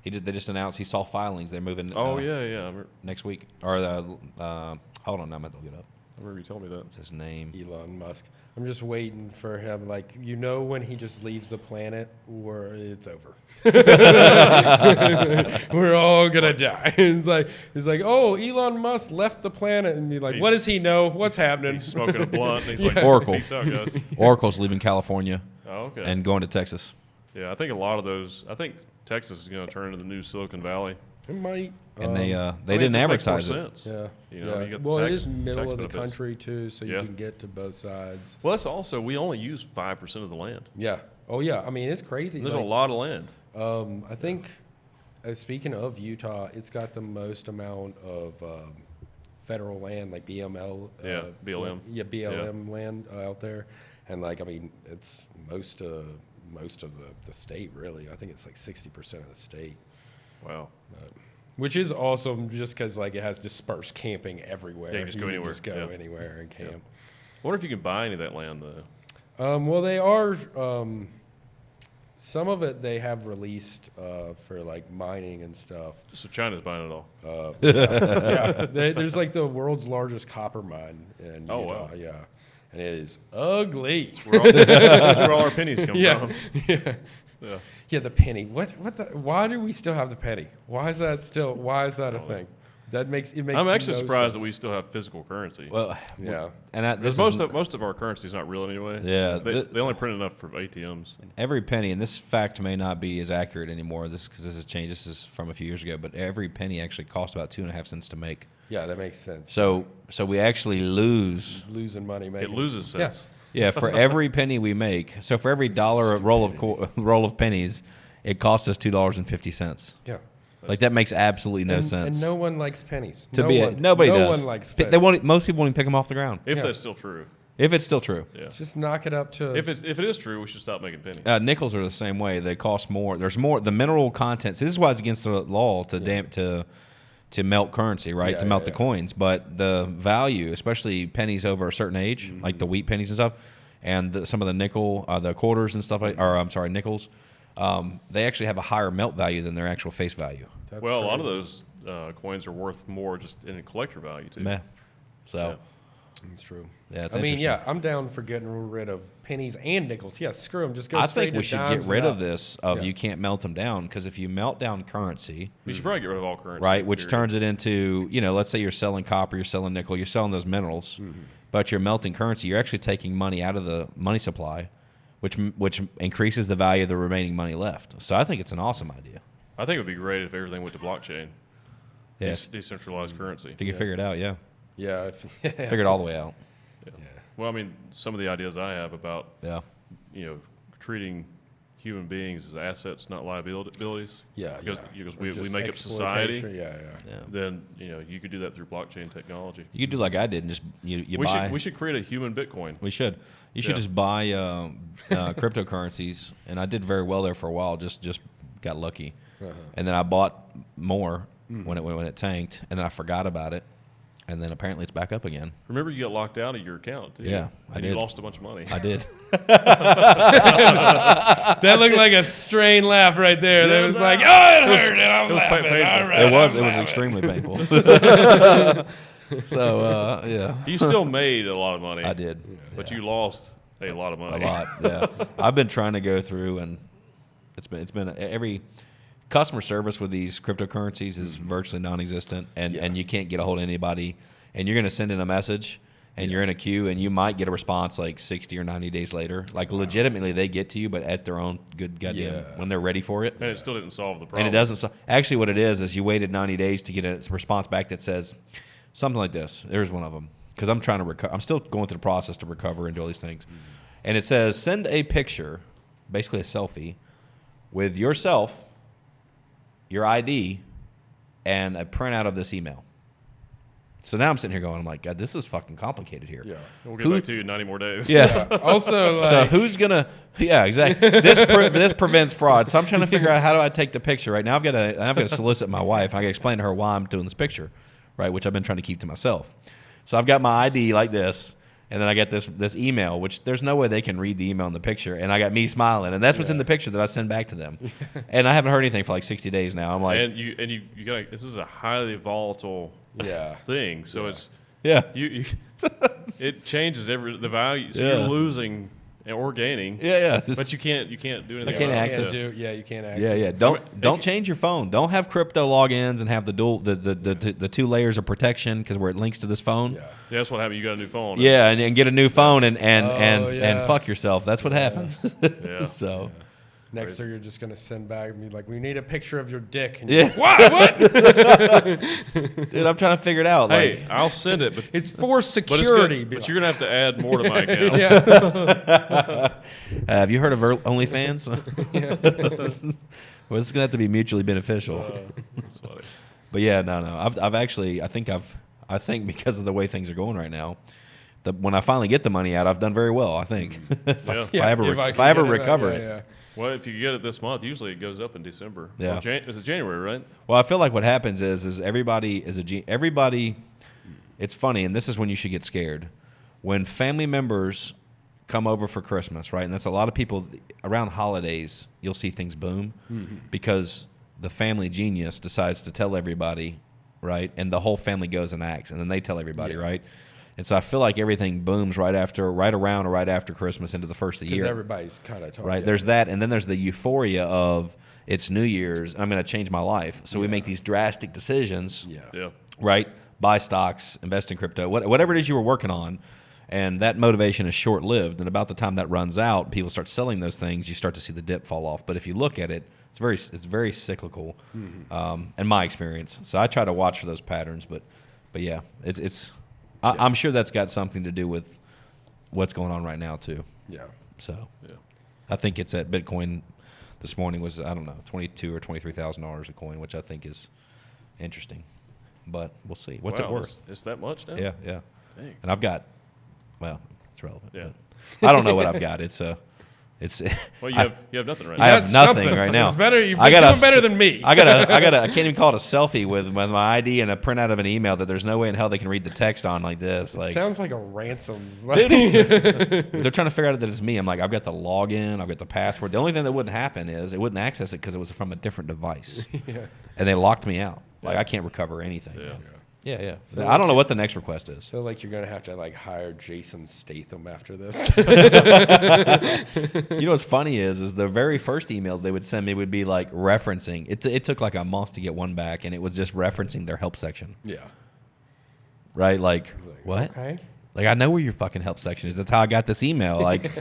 They just announced he saw filings. They're moving. yeah. Next week or hold on, I'm gonna look it up. I remember you telling me that. What's his name? Elon Musk. I'm just waiting for him. Like, when he just leaves the planet, or it's over. We're all gonna die. It's like, oh, Elon Musk left the planet, and be like, what does he know? What's happening? He's smoking a blunt. And he's like, Oracle. Peace out, guys. Oracle's leaving California Oh, okay. and going to Texas. Yeah, I think a lot of those. I think Texas is going to turn into the new Silicon Valley. It might. And they I didn't mean, it just advertise makes it. more sense. Yeah. You know, yeah. you got the Well, it tax- is middle tax of the benefits. country too, so Yeah. you can get to both sides. Well, that's also we only use 5% of the land. Yeah. Oh yeah. I mean, it's crazy. There's Like, a lot of land. I think, speaking of Utah, it's got the most amount of federal land, like BML. Yeah, BLM. Yeah, BLM land out there, and like, I mean, it's most of the state, really. I think it's like 60% of the state, Wow. which is awesome, just because like it has dispersed camping everywhere. Yeah, you just go anywhere. Just go Yeah. anywhere and camp. I wonder if you can buy any of that land though. Well, they are. Some of it they have released for like mining and stuff. So China's buying it all. Yeah, there's like the world's largest copper mine in Oh, Utah. wow. Yeah, and it is ugly. That's where all our pennies come Yeah, from. yeah, Yeah. yeah. The penny. What? Why do we still have the penny? Why is that a thing? That makes it makes. I'm actually no surprised sense. that we still have physical currency. Well, Yeah. and this Because is most of our currency is not real anyway. Yeah, They only print enough for ATMs. every penny, and this fact may not be as accurate anymore. Because this has changed. This is from a few years ago, but every penny actually costs about 2.5 cents to make. Yeah, that makes sense. So we actually lose. Losing money, maybe. It loses sense. Yeah, for every penny we make. So for every dollar roll of pennies, it costs us $2.50. Yeah. Like that makes absolutely no sense. And no one likes pennies. Nobody no does. one likes They pennies. won't. Most people won't even pick them off the ground. If Yeah. that's still true. If it's still true. Yeah. Just knock it up to. If it is true, we should stop making pennies. Nickels are the same way. They cost more. There's more. The mineral content. See, this is why it's against the law to melt currency, right? Yeah, to melt yeah, the coins. But the value, especially pennies over a certain age, Mm-hmm. like the wheat pennies and stuff, and some of the nickel, the quarters and stuff, nickels, they actually have a higher melt value than their actual face value. That's Well, a lot of crazy. those coins are worth more just in collector value too. Meh. So Yeah. It's true. yeah, it's I mean, interesting. yeah, I'm down for getting rid of pennies and nickels. Yeah, screw them. Just go I straight think we to should get dimes rid and of up. this. You can't melt them down, because if you melt down currency, We should probably get rid of all currency. right, which period. turns it into, let's say you're selling copper, you're selling nickel, you're selling those minerals, but you're melting currency. You're actually taking money out of the money supply, which increases the value of the remaining money left. So I think it's an awesome idea. I think it would be great if everything went to blockchain. Yeah, Decentralized currency. if you could figure it out, yeah, Yeah. figure it all the way out. Well, I mean, some of the ideas I have about Yeah, treating human beings as assets, not liabilities. Yeah. Because Or we just make up society. exploitation. Yeah. yeah. Then you could do that through blockchain technology. You could do like I did and just you We buy. should create a human Bitcoin. We should. You should Yeah. just buy cryptocurrencies, and I did very well there for a while. Just got lucky, and then I bought more when it tanked, and then I forgot about it, and then apparently it's back up again. Remember, you got locked out of your account. Didn't Yeah, you? I And did. You lost a bunch of money. I did. That looked like a strained laugh right there. That was like, oh, it hurt, and I'm it was laughing. painful. All right, It was I'm laughing. extremely painful. So yeah, You still made a lot of money. I did. But Yeah. you lost a lot of A money. lot. Yeah, I've been trying to go through, and it's been every customer service with these cryptocurrencies is virtually non-existent, and you can't get a hold of anybody, and you're going to send in a message, and you're in a queue, and you might get a response like 60 or 90 days later. Like legitimately, they get to you, but at their own good goddamn when they're ready for it. And it still didn't solve the problem. And it doesn't. Actually, what it is you waited 90 days to get a response back that says something like this. There's one of them, because I'm trying to recover. I'm still going through the process to recover and do all these things. And it says, send a picture, basically a selfie, with yourself, your ID, and a printout of this email. So now I'm sitting here going, I'm like, God, this is fucking complicated here. Yeah. We'll get back to you in 90 more days. Yeah. Also, like, So who's gonna? Yeah, exactly. This prevents fraud. So I'm trying to figure out how do I take the picture. Right now, I've got to solicit my wife, and I got to explain to her why I'm doing this picture, right? Which I've been trying to keep to myself. So I've got my ID like this, and then I get this email, which there's no way they can read the email in the picture, and I got me smiling, and that's what's in the picture that I send back to them. And I haven't heard anything for like 60 days now. I'm like, and you got this is a highly volatile thing, so it's you it changes the value, so you're losing or gaining. But you can't do anything. I can't access. You can't access. Yeah. Don't change your phone. Don't have crypto logins and have the 2 layers of protection because where it links to this phone. Yeah, that's what happened. You got a new phone. Yeah, and get a new phone and fuck yourself. That's what happens. Yeah. So. Next year, you're just gonna send back and be like, "We need a picture of your dick." And Yeah. What? Dude, I'm trying to figure it out. Hey, Like, I'll send it, but It's for but security. but you're gonna have to add more to my account. have you heard of OnlyFans? Well, it's gonna have to be mutually beneficial. That's funny. But yeah, no. I've actually, I think because of the way things are going right now, when I finally get the money out, I've done very well. I think if I ever recover it. Well, if you get it this month, usually it goes up in December. Yeah. Is it January, right? Well, I feel like what happens is everybody. It's funny, and this is when you should get scared. When family members come over for Christmas, right, and that's a lot of people around holidays. You'll see things boom because the family genius decides to tell everybody, right, and the whole family goes and acts, and then they tell everybody, right. And so I feel like everything booms right around or right after Christmas into the first of the year. Because everybody's kind of talking. Right. There's that, and then there's the euphoria of it's New Year's. I'm going to change my life. So we make these drastic decisions. Yeah. Right. Buy stocks, invest in crypto, whatever it is you were working on, and that motivation is short-lived. And about the time that runs out, people start selling those things. You start to see the dip fall off. But if you look at it, it's very cyclical, in my experience. So I try to watch for those patterns. But yeah, it's. I'm sure that's got something to do with what's going on right now too. Yeah. So, I think it's at Bitcoin this morning was $22,000 or $23,000 a coin, which I think is interesting. But we'll see. What's it worth? It's that much now? Yeah. Dang. And I've got, well, it's relevant. Yeah. But I don't know what I've got. It's Well, you have nothing right I now. have nothing right now. It's better. You're I doing got better than me. I can't even call it a selfie with my ID and a printout of an email that there's no way in hell they can read the text on like this. It Like, sounds like a ransom. they're trying to figure out that it's me. I'm like, I've got the login, I've got the password. The only thing that wouldn't happen is it wouldn't access it because it was from a different device. And they locked me out. Like, I can't recover anything. Yeah. Yeah. I don't know what the next request is. I feel like you're gonna have to like hire Jason Statham after this. You know what's funny is the very first emails they would send me would be like referencing. It took like a month to get one back, and it was just referencing their help section. Yeah. Right? Like what? Okay. Like, I know where your fucking help section is. That's how I got this email. Like,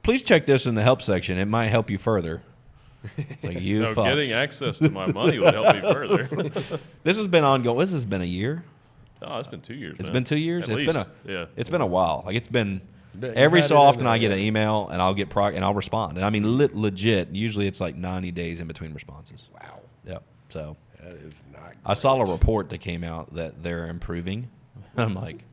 please check this in the help section. It might help you further. It's like, you fucks. Getting access to my money would help me further. This has been ongoing. This has been a year. Oh, it's been 2 years. It's been 2 years. At least. It's been a while. Like, it's been But every you had so it in often there, I get an email and I'll get and I'll respond. And I mean legit. Usually it's like 90 days in between responses. Wow. Yep. So That is not. I saw a report that came out that they're improving. I'm like,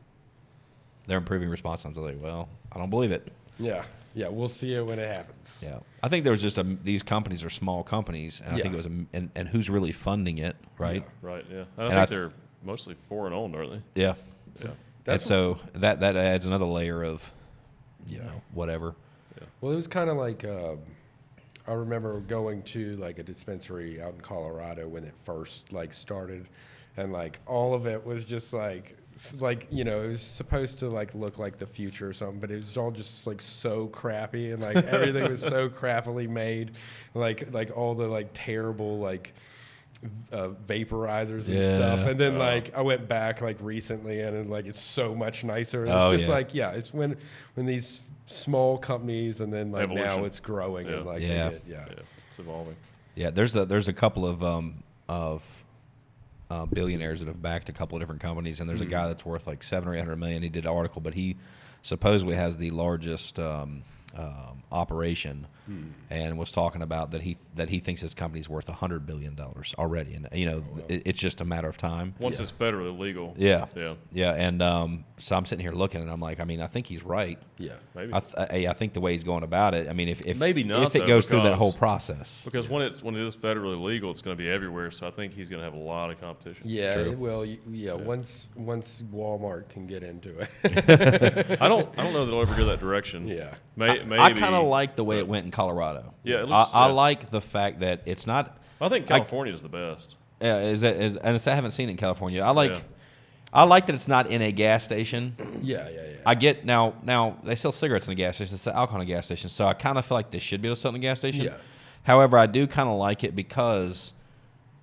they're improving response times. I'm like, well, I don't believe it. Yeah. Yeah. We'll see it when it happens. Yeah, I think there was just these companies are small companies, and I think it was and who's really funding it, right? Right. Yeah. I think they're mostly foreign owned, aren't they? Yeah. Yeah. And so that adds another layer of, whatever. Yeah. Well, it was kind of like I remember going to like a dispensary out in Colorado when it first like started, and like all of it was just like it was supposed to like look like the future or something, but it was all just like so crappy, and like everything was so crappily made, like all the like terrible like vaporizers and stuff. And then like I went back like recently, and like it's so much nicer. It's just it's when these small companies, and then like Evolution. now it's growing and like It's evolving. Yeah, there's a couple of billionaires that have backed a couple of different companies, and there's a guy that's worth like $700 or $800 million. He did an article, but he supposedly has the largest operation, and was talking about that he thinks his company's worth $100 billion already, and it's just a matter of time once it's federally legal. Yeah. And so I'm sitting here looking, and I'm like, I mean, I think he's right. Yeah, maybe. I think the way he's going about it. I mean, if maybe not, if it goes through that whole process, because when it is federally legal, it's going to be everywhere. So I think he's going to have a lot of competition. Yeah, it will. Yeah, once Walmart can get into it. I don't know that it'll ever go that direction. Yeah. Maybe. I kind of like the way it went in Colorado. Yeah, it looks, I like the fact that it's not. I think California is the best. Yeah, and I haven't seen it in California. I like that it's not in a gas station. Yeah. I get now they sell cigarettes in a gas station, they sell alcohol in a gas station, so I kind of feel like they should be able to sell it in a gas station. Yeah. However, I do kind of like it because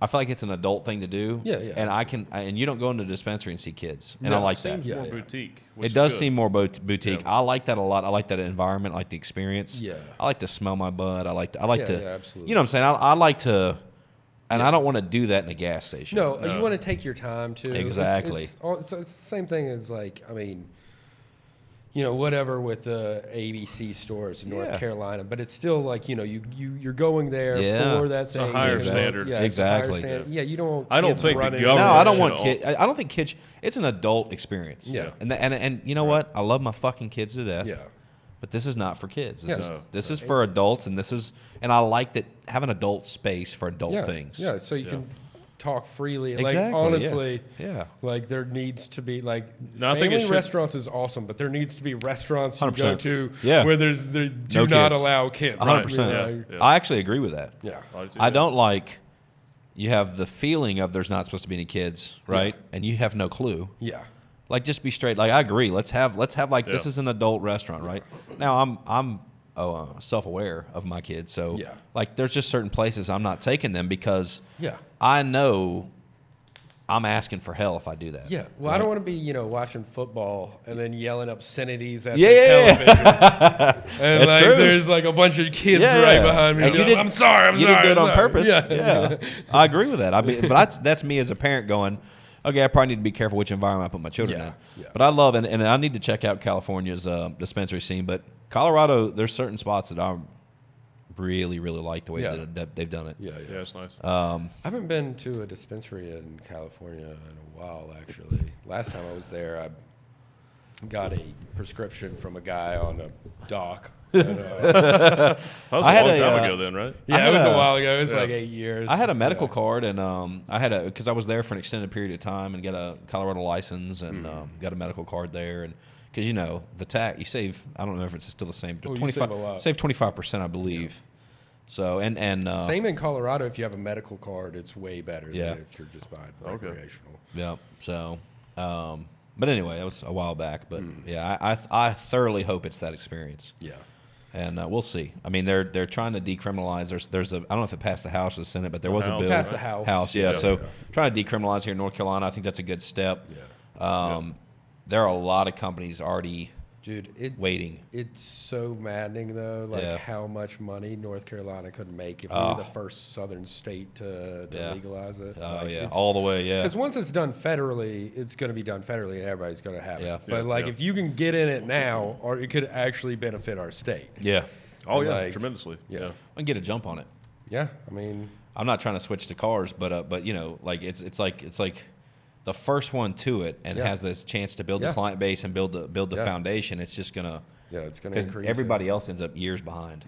I feel like it's an adult thing to do. Yeah. And and you don't go into a dispensary and see kids, and I No, like it that. seems more boutique. It does seem more boutique. Yeah. I like that a lot. I like that environment. I like the experience. Yeah. I like to smell my bud. I like to. absolutely. You know what I'm saying? I like to, and I don't want to do that in a gas station. No, you want to take your time too. Exactly. It's the same thing as like, I mean, whatever with the ABC stores in North Carolina, but it's still like, you're going there for that thing. It's a higher standard. Yeah, Exactly. It's a higher standard. Yeah, you don't. I don't kids think the running- government- No, I don't should want all- kids. I don't think kids. It's an adult experience. Yeah. And you know what? I love my fucking kids to death. Yeah. But this is not for kids. This No. is for adults, and I like that have an adult space for adult things. Yeah, so you can talk freely. Exactly, Like honestly, yeah. like there needs to be like No, I think it family should- restaurants is awesome, but there needs to be restaurants you go 100%. to Yeah. where they do No not kids. allow kids. 100%. Yeah. I actually agree with that. Yeah. I don't like. You have the feeling of there's not supposed to be any kids, right? And you have no clue. Yeah. Like, just be straight. Like, I agree. Let's have like this Yeah. is an adult restaurant, right? Now I'm self-aware of my kids, so Yeah. like there's just certain places I'm not taking them because Yeah. I know I'm asking for hell if I do that. Yeah. Well, I don't want to be, watching football and then yelling obscenities at Yeah, the yeah, television. And That's like true. there's like a bunch of kids Yeah, right yeah. behind me. And you going, didn't- I'm sorry. You didn't do it on purpose. Yeah. I agree with that. I mean, but that's me as a parent going, okay, I probably need to be careful which environment I put my children in. Yeah. But I love and I need to check out California's dispensary scene. But Colorado, there's certain spots that I really, really like the way that they've done it. Yeah. Yeah, it's nice. I haven't been to a dispensary in California in a while, actually. Last time I was there, I got a prescription from a guy on a dock. And, That was I a had long a, time ago then, right? yeah, had it was a a- while ago. It was like 8 years. I had a medical card, and I had because I was there for an extended period of time and got a Colorado license and got a medical card there, and because the tax you save, I don't know if it's still the same, Oh, you save a lot. save 25%, I believe. So and Same in Colorado. If you have a medical card, it's way better Yeah. than if you're just buying Okay. recreational. yeah. So, but anyway, that was a while back. But yeah, I thoroughly hope it's that experience. Yeah. And we'll see. I mean, they're trying to decriminalize. There's a I don't know if it passed the House or the Senate, but there was a House. bill. Passed the House. Yeah. Yeah. So trying to decriminalize here in North Carolina, I think that's a good step. Yeah. There are a lot of companies already Dude, waiting. it's so maddening though, like Yeah. how much money North Carolina could make if we were the first southern state to Yeah. legalize it. Oh Like, yeah, it's- all the way. Yeah. Because once it's done federally, it's going to be done federally, and everybody's going to have Yeah. it. But Yeah, like, yeah. if you can get in it now, or it could actually benefit our state. Yeah. Oh, yeah, Like, tremendously. yeah. Yeah. I can get a jump on it. Yeah, I mean, I'm not trying to switch to cars, but like it's like the first one to it and Yeah. has this chance to build Yeah. the client base and build the Yeah. foundation. It's just gonna yeah, it's going to because increase. everybody else ends up years behind.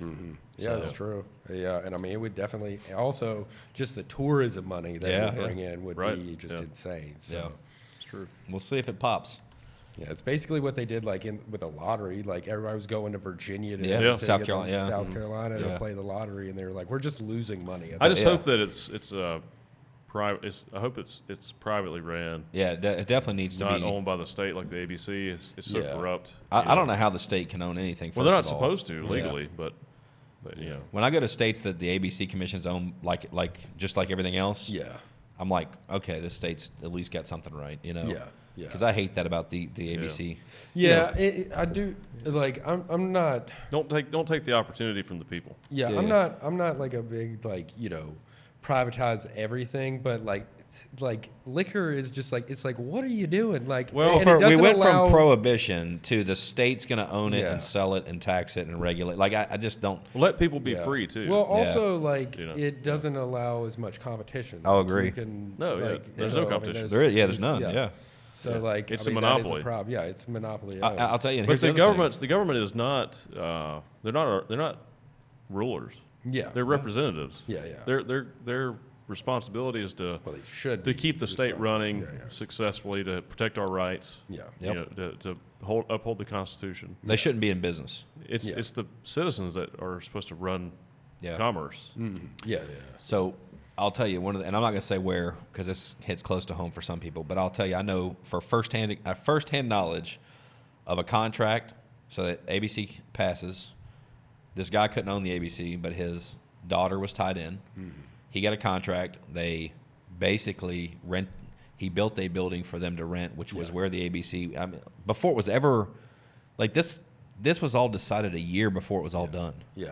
Yeah, that's true. Yeah, and I mean, it would definitely also just the tourism money that Yeah. it would bring in would Right. be just Yeah. insane. So. Yeah. It's true. We'll see if it pops. Yeah, it's basically what they did like with the lottery. Like everybody was going to Virginia to, Yeah. to South get Carolina, yeah. South Carolina Yeah. to play the lottery, and they were like, "We're just losing money." I just Yeah. hope that it's private. I hope it's privately ran, Yeah, it definitely needs to not be. owned by the state like the ABC. It's so Yeah. corrupt. I don't know how the state can own anything. Well, they're not first of all. supposed to Yeah. legally, but you know. When I go to states that the ABC commissions own, like just like everything else, Yeah, I'm like, okay, this state's at least got something right, you know? Yeah, yeah. Because I hate that about the ABC. yeah. I do. Like, I'm not. Don't take the opportunity from the people. Yeah, Yeah. I'm not like a big privatize everything, but like like liquor is just like, it's like, what are you doing? Like, Well, and it we doesn't went allow- from prohibition to the state's going to own it Yeah. and sell it and tax it and regulate. Like I just don't. Let people be Yeah. free too. Well, also like You know. it doesn't allow as much competition. I'll Like, agree. You can, No, yeah. like, There's no competition. There's none. Yeah. So Yeah. like, It's I a mean, that is monopoly. problem. Yeah, it's a monopoly. I'll tell you. And but here's the the other thing. the government is not. They're not rulers. Yeah. They're representatives. Yeah, yeah. Their responsibility is to Well, they should to be keep the state responsible. running Yeah, yeah. successfully, to protect our rights. Yeah. Yep. You know, to uphold the Constitution. They shouldn't be in business. It's Yeah. it's the citizens that are supposed to run Yeah. commerce. Yeah, yeah. So I'll tell you and I'm not going to say where because this hits close to home for some people, but I'll tell you I know for firsthand knowledge of a contract. So that ABC passes. This guy couldn't own the ABC, but his daughter was tied in. He got a contract. They basically he built a building for them to rent, which was where the ABC. I mean, before it was ever like this was all decided a year before it was all done. Yeah.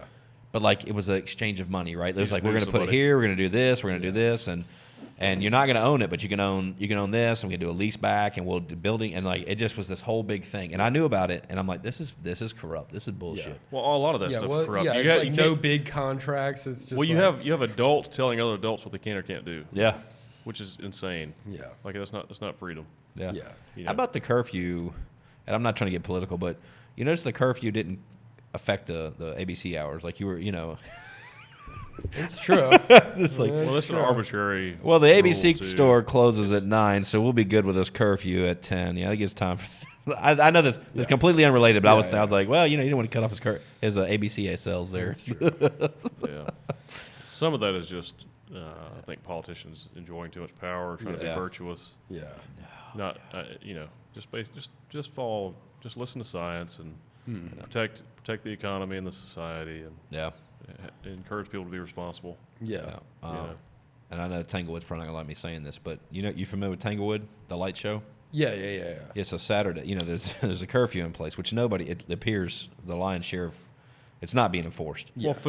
But like it was an exchange of money, right? It was just like we're moved going to put it somebody. here, we're going to do this, we're going to do this, and you're not going to own it, but you can own this, and we can do a lease back, and we'll do building, and like it just was this whole big thing. And I knew about it, and I'm like, this is corrupt, this is bullshit. Well, a lot of that Yeah, stuff's well, corrupt. yeah, You it's got- like you no can't- big contracts. It's just Well, you like, have adults telling other adults what they can or can't do, Yeah, which is insane. Yeah. Like that's not freedom. yeah. Yeah. You How know. about the curfew? And I'm not trying to get political, but you notice the curfew didn't affect the ABC hours, like you were, It's true. It's like, Well, this is an Sure. arbitrary. well, the ABC rule, too. store closes at 9, so we'll be good with this curfew at 10. Yeah, that gives time for. I know this is completely unrelated, but I was like, well, you didn't want to cut off his ABC sales there. That's true. Yeah. Some of that is just, I think, politicians enjoying too much power, trying to be Yeah. virtuous. Yeah. Not, just listen to science and protect the economy and the society, and Yeah. encourage people to be responsible. Yeah. know. And I know Tanglewood's probably not going to let me saying this, but you familiar with Tanglewood, the light show? Yeah. Yeah, so Saturday, there's a curfew in place, which it appears the lion's share of, it's not being enforced. Yeah. Well, fast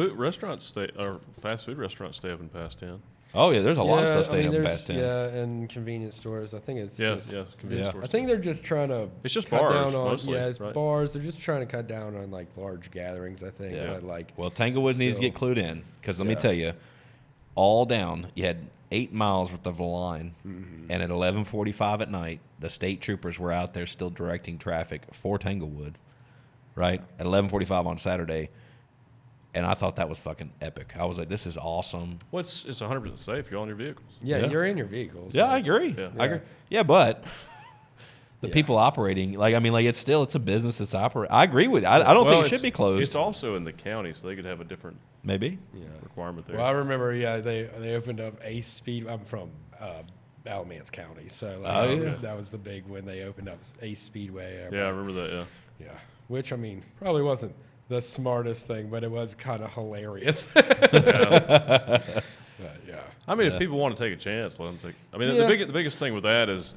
food restaurants stay open past 10. Oh, yeah, there's a lot of Yeah, stuff staying I mean, open there's- past 10. Yeah, and convenience stores. I think it's Yeah, just. yeah, convenience Yeah. stores. I think they're just trying to. It's just cut bars, down on, mostly, Yeah, it's right? bars. They're just trying to cut down on like large gatherings. I think. Yeah. But like. Well, Tanglewood needs to still- get clued in because let me Yeah. tell you, all down, you had 8 miles worth of a line, and at 11:45 at night, the state troopers were out there still directing traffic for Tanglewood, right? At 11:45 on Saturday, and I thought that was fucking epic. I was like, this is awesome. Well, it's 100% safe. You're on your vehicles. Yeah, Yeah. you're in your vehicles. Yeah, I agree. Yeah. I agree. Yeah, but the Yeah. people operating, it's a business that's operating. I agree with you. I don't think it should be closed. It's also in the county, so they could have a different Maybe. Yeah. requirement there. Well, I remember. Yeah, they opened up Ace Speed. I'm from Alamance County, so like, Oh, yeah. that was the big when they opened up Ace Speedway. Yeah, I remember that. Yeah. Yeah, which I mean probably wasn't the smartest thing, but it was kind of hilarious. But, yeah. I mean, if people want to take a chance, let them take. I mean, Yeah. the biggest thing with that is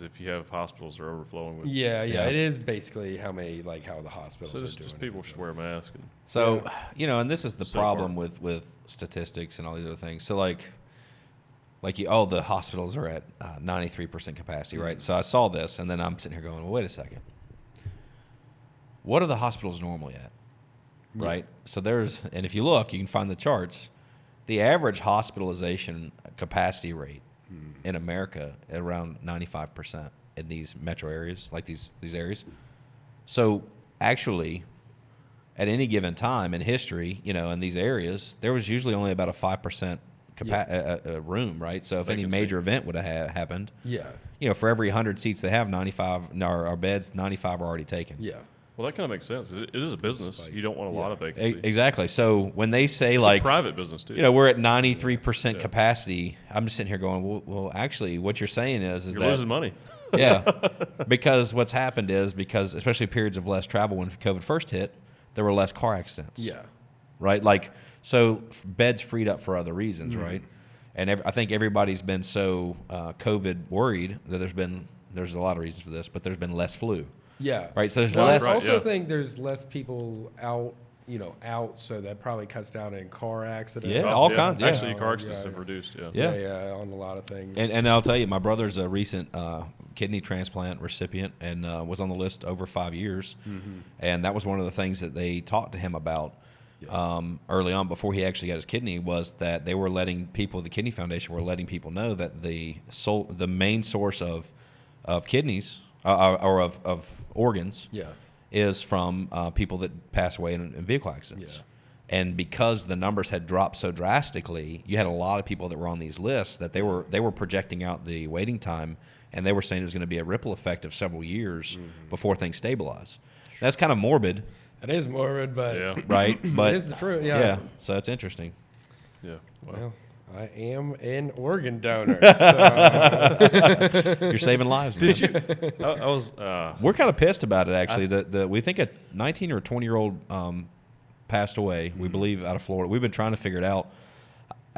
if you have hospitals that are overflowing with. Yeah, Yeah. it is basically how the hospitals So are just doing people it. should wear a mask. And, So, and this is the So problem with statistics and all these other things. So the hospitals are at 93% capacity, right? So I saw this, and then I'm sitting here going, well, wait a second. What are the hospitals normally at? Right? So and if you look, you can find the charts. The average hospitalization capacity rate in America at around 95% in these metro areas, like these areas. So actually, at any given time in history, in these areas, there was usually only about a 5% room, right? So if any Vacancy. major event would have happened, Yeah, for every 100 seats they have, 95 our beds, 95 are already taken. yeah, well, that kind of makes sense. It is a business. Space. You don't want a lot of E- vacancy. Exactly. So when they say It's like a private business too. we're at 93% Yeah. capacity, I'm just sitting here going, well, actually, what you're saying is you're that losing money. yeah, because what's happened is because especially periods of less travel when COVID first hit, there were less car accidents. yeah, Right. So beds freed up for other reasons, right? And I think everybody's been so COVID worried that there's a lot of reasons for this, but there's been less flu. yeah. Right. So there's Well, less. I also yeah. think there's less people out out, so that probably cuts down in car accidents. Yeah, all kinds. Yeah. Actually, car accidents have reduced. Yeah, on a lot of things. And I'll tell you, my brother's a recent kidney transplant recipient and was on the list over 5 years. And that was one of the things that they talked to him about early on before he actually got his kidney, was that they were letting people, the Kidney Foundation were letting people know that the main source of kidneys or of organs is from people that pass away in vehicle accidents. Yeah. And because the numbers had dropped so drastically, you had a lot of people that were on these lists that they were projecting out the waiting time, and they were saying it was going to be a ripple effect of several years before things stabilize. That's kind of morbid. It is morbid, but right, but it is the truth. Yeah. So it's interesting. Yeah. Well, I am an organ donor. So. You're saving lives, man. Did you? I was. We're kind of pissed about it, actually. We think a 19 or 20-year-old passed away. We believe out of Florida. We've been trying to figure it out.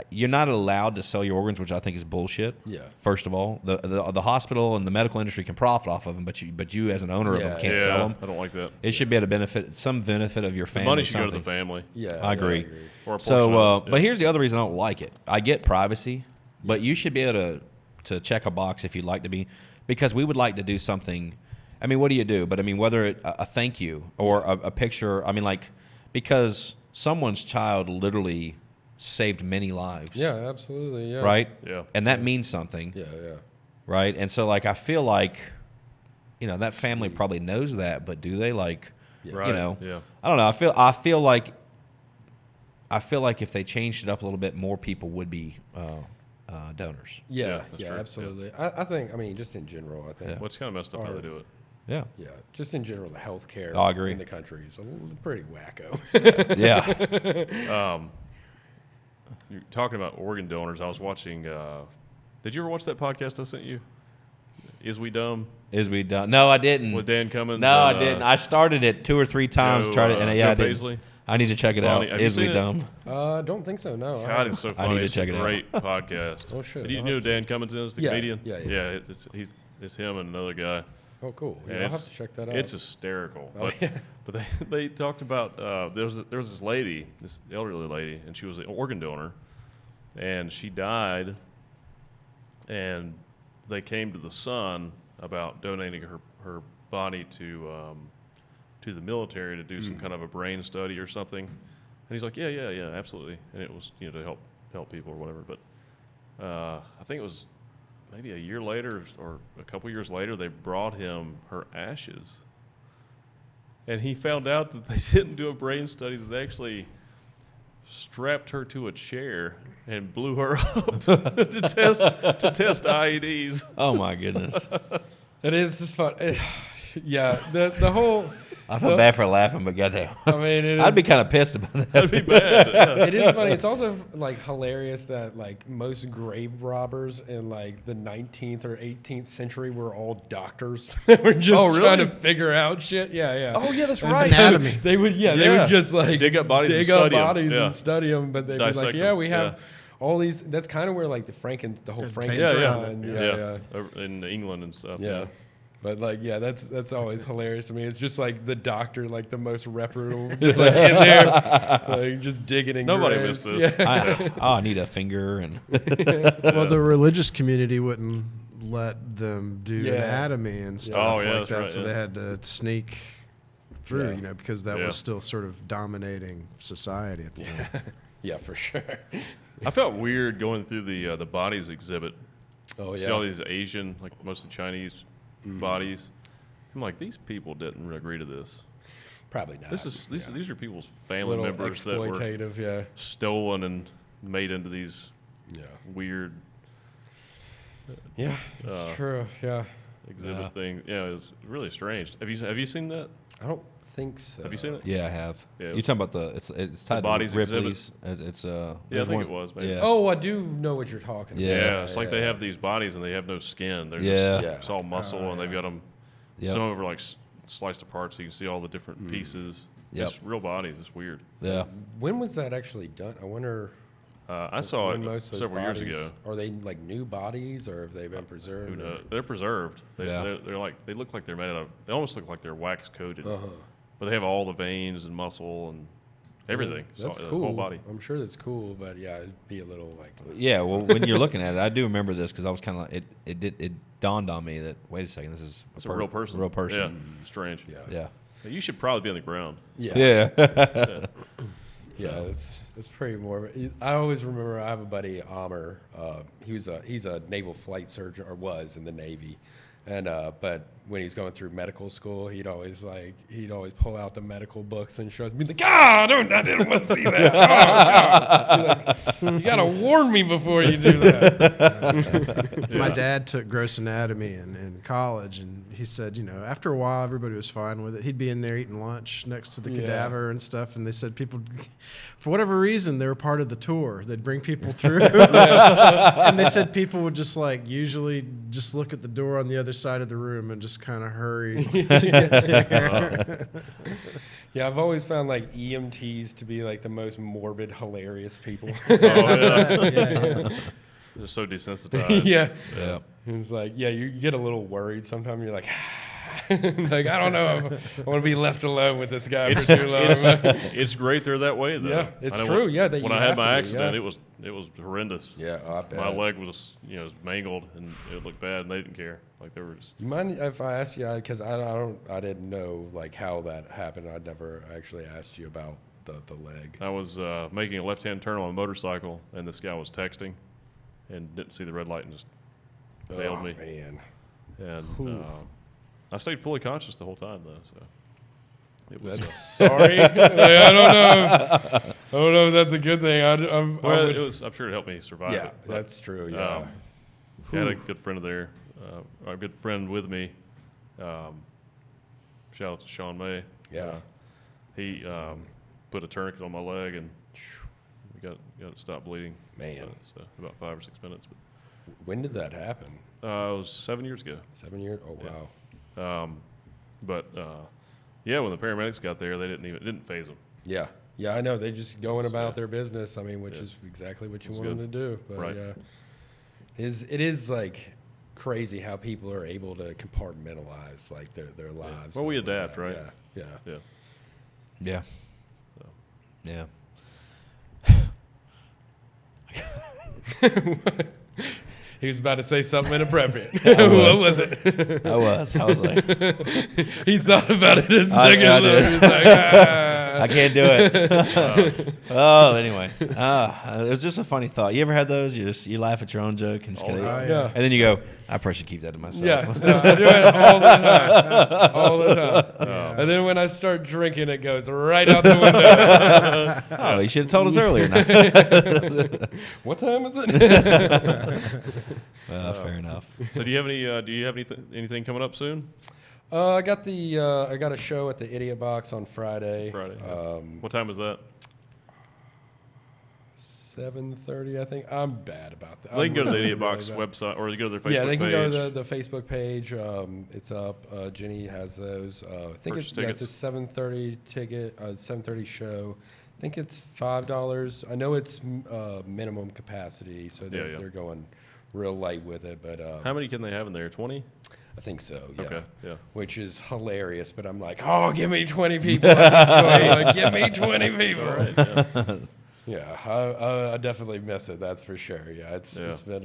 You're not allowed to sell your organs, which I think is bullshit. Yeah. First of all, the hospital and the medical industry can profit off of them, but you as an owner of them can't sell them. I don't like that. It should be able to some benefit of your family. The money should go to the family. Yeah, I agree. Or a So, but here's the other reason I don't like it. I get privacy, but you should be able to check a box if you'd like to be, because we would like to do something. I mean, what do you do? But I mean, whether a thank you or a picture. I mean, like, because someone's child literally saved many lives. Yeah, absolutely. Yeah. Right? Yeah. And that means something. Yeah. Right? And so, like, I feel like, that family probably knows that, but do they? Like, Right. Yeah. I don't know. I feel like if they changed it up a little bit, more people would be donors. Yeah, that's true. absolutely. I think, just in general, I think. Yeah. What's kind of messed up how they do it? Yeah. Yeah, just in general, the healthcare I agree. in the country is pretty wacko. Yeah. You're talking about organ donors. I was watching. Did you ever watch that podcast I sent you? Is We Dumb? Is We Dumb? No, I didn't. With Dan Cummins? No, I didn't. I started it 2 or 3 times. Joe, I didn't. Joe Paisley? I need to check it Funny. out. Have you Is We seen it? Dumb? Don't think so. No. God, it's so I funny. need to It's check a it out. great podcast. Oh, shit. Do you I'll know have who Dan Cummins is, the comedian? Yeah. It's him and another guy. Oh, cool. And Yeah, I'll have to check that out. It's hysterical. Oh, But they talked about there was this lady, this elderly lady, and she was an organ donor, and she died, and they came to the son about donating her body to the military to do some kind of a brain study or something. And he's like, yeah, absolutely. And it was to help people or whatever. But I think it was maybe a year later or a couple years later, they brought him her ashes. And he found out that they didn't do a brain study, that they actually strapped her to a chair and blew her up to test IEDs. Oh my goodness! It is just fun. Yeah, the whole. I feel bad for laughing, but goddamn, I'd be kind of pissed about that. That'd be bad. Yeah. It is funny. It's also hilarious that most grave robbers in the 19th or 18th century were all doctors. They were just trying to figure out shit. Yeah. Oh yeah, that's right. Anatomy. They would they would just dig up bodies and study them. But they'd Dissect be them. we have all these. That's kind of where the whole Frankenstein. In England and stuff. Yeah. But that's always hilarious to me. It's just the doctor, the most reputable, just in there, just digging in Nobody graves. missed this. I need a finger and. Well, the religious community wouldn't let them do anatomy and stuff like that, so they had to sneak through, because that was still sort of dominating society at the time. Yeah, for sure. I felt weird going through the bodies exhibit. Oh yeah. See all these Asian, mostly Chinese bodies. I'm like, these people didn't agree to this. Probably not. These are people's family members that were stolen and made into these weird. Yeah, it's true. Yeah. Exhibit thing. Yeah, it was really strange. Have you seen that? I don't think so. Have you seen it? Yeah, I have. Yeah. You talking about it's tied to bodies Ripley's? It's I think it was. Maybe. Yeah. Oh, I do know what you're talking about. Yeah, it's they have these bodies and they have no skin. They're just it's all muscle and they've got them. Some of them are sliced apart, so you can see all the different pieces. Yep. It's real bodies. It's weird. Yeah. When was that actually done? I wonder. I saw it several years ago. Are they new bodies, or have they been preserved? Who knows? They're preserved. They're they look like they're made out of. They almost look like they're wax coated. But they have all the veins and muscle and everything. That's so, cool. The whole body. I'm sure that's cool, but yeah, it'd be a little like. Yeah, well, when you're looking at it, I do remember this because I was kind of like, it dawned on me that wait a second, this is a real person. A real person. Yeah, strange. Yeah. You should probably be on the ground. Yeah. Yeah, it's pretty morbid. I always remember I have a buddy, Amr. He's a naval flight surgeon, or was in the Navy, and but when he was going through medical school, he'd always pull out the medical books and show us, be like, I didn't want to see that. Oh, God. Like, you gotta warn me before you do that. My dad took gross anatomy in college, and he said, after a while, everybody was fine with it. He'd be in there eating lunch next to the cadaver and stuff, and they said people, for whatever reason, they were part of the tour. They'd bring people through, and they said people would just usually just look at the door on the other side of the room and just kind of hurry to get there. Yeah, I've always found EMTs to be the most morbid, hilarious people. Yeah. They're so desensitized. Yeah. It's you get a little worried sometimes. You're like, I don't know if I want to be left alone with this guy for too long. It's great they're that way, though. Yeah, it's true. When I had my accident, it was horrendous. Yeah, I bet. My leg was mangled and it looked bad, and they didn't care. There was. You mind if I ask you? Because I didn't know how that happened. I'd never actually asked you about the leg. I was making a left-hand turn on a motorcycle, and this guy was texting, and didn't see the red light and just bailed me. Man. And I stayed fully conscious the whole time, though. So it was. Sorry, I don't know if that's a good thing. I'm sure it helped me survive. Yeah, it, that's true. Yeah. I had a good friend there, a good friend with me. Shout out to Sean May. Yeah. He put a tourniquet on my leg, and we got it to stop bleeding. Man. So about 5 or 6 minutes. But when did that happen? it was 7 years ago. 7 years? Oh, wow. When the paramedics got there, it didn't phase them. Yeah, I know. They just going about their business. I mean, which is exactly what you want them to do. But right. it is crazy how people are able to compartmentalize their lives. Well, we adapt, right? Yeah. Yeah. So. Yeah. He was about to say something inappropriate. What was it? I was like, he thought about it a second. I did. He's like, I can't do it. Anyway, it was just a funny thought. You ever had those? You laugh at your own joke and yeah. And then you go, I probably should keep that to myself. Yeah, I do it all the time. And then when I start drinking, it goes right out the window. You should have told us earlier. What time is it? Fair enough. So do you have anything coming up soon? I got a show at the Idiot Box on Friday. What time is that? 7:30, I think. I'm bad about that. They can go to the Idiot Box website, or you go to their Facebook page. Yeah, they can go to the Facebook page. It's up. Jenny has those. I think it's a 7:30 ticket, 7:30 show. I think it's $5. I know it's minimum capacity, so they're going real light with it. But how many can they have in there? 20? I think so. Yeah. Okay. Yeah. Which is hilarious, but I'm like, give me 20 people. Give me 20 people. Right, yeah, I definitely miss it. That's for sure. Yeah, it's been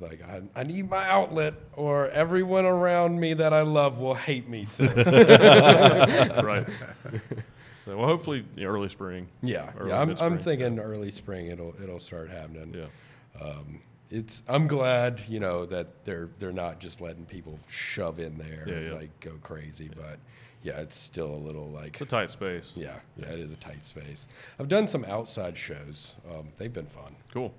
like I need my outlet, or everyone around me that I love will hate me. So. Right. So hopefully early spring. Yeah, I'm thinking early spring it'll start happening. Yeah. I'm glad that they're not just letting people shove in there and go crazy, but. Yeah, it's still a little it's a tight space. Yeah, it is a tight space. I've done some outside shows. They've been fun. Cool.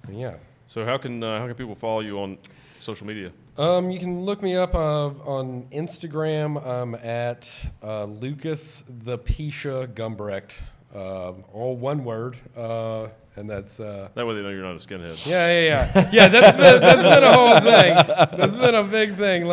Yeah. So how can people follow you on social media? You can look me up on Instagram. I'm at Lucas the Pisha Gumbrecht, all one word. And that's that way they know you're not a skinhead. Yeah. That's been a whole thing. That's been a big thing.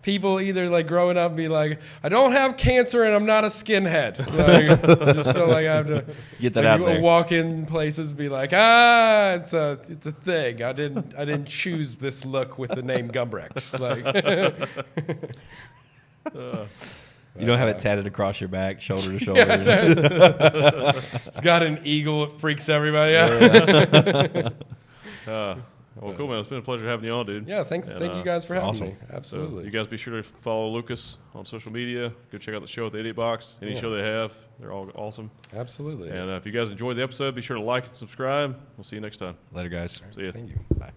People either growing up be like, I don't have cancer and I'm not a skinhead. I just feel like I have to get that out there. Walk in places, be like, it's a thing. I didn't choose this look with the name Gumbrecht. You don't have it tatted across your back, shoulder to shoulder. It's got an eagle. It freaks everybody out. Well, cool, man. It's been a pleasure having you on, dude. Yeah, thank you guys for having me. Absolutely. So you guys be sure to follow Lucas on social media. Go check out the show at the Idiot Box. Any show they have, they're all awesome. Absolutely. And if you guys enjoyed the episode, be sure to like and subscribe. We'll see you next time. Later, guys. See ya. Thank you. Bye.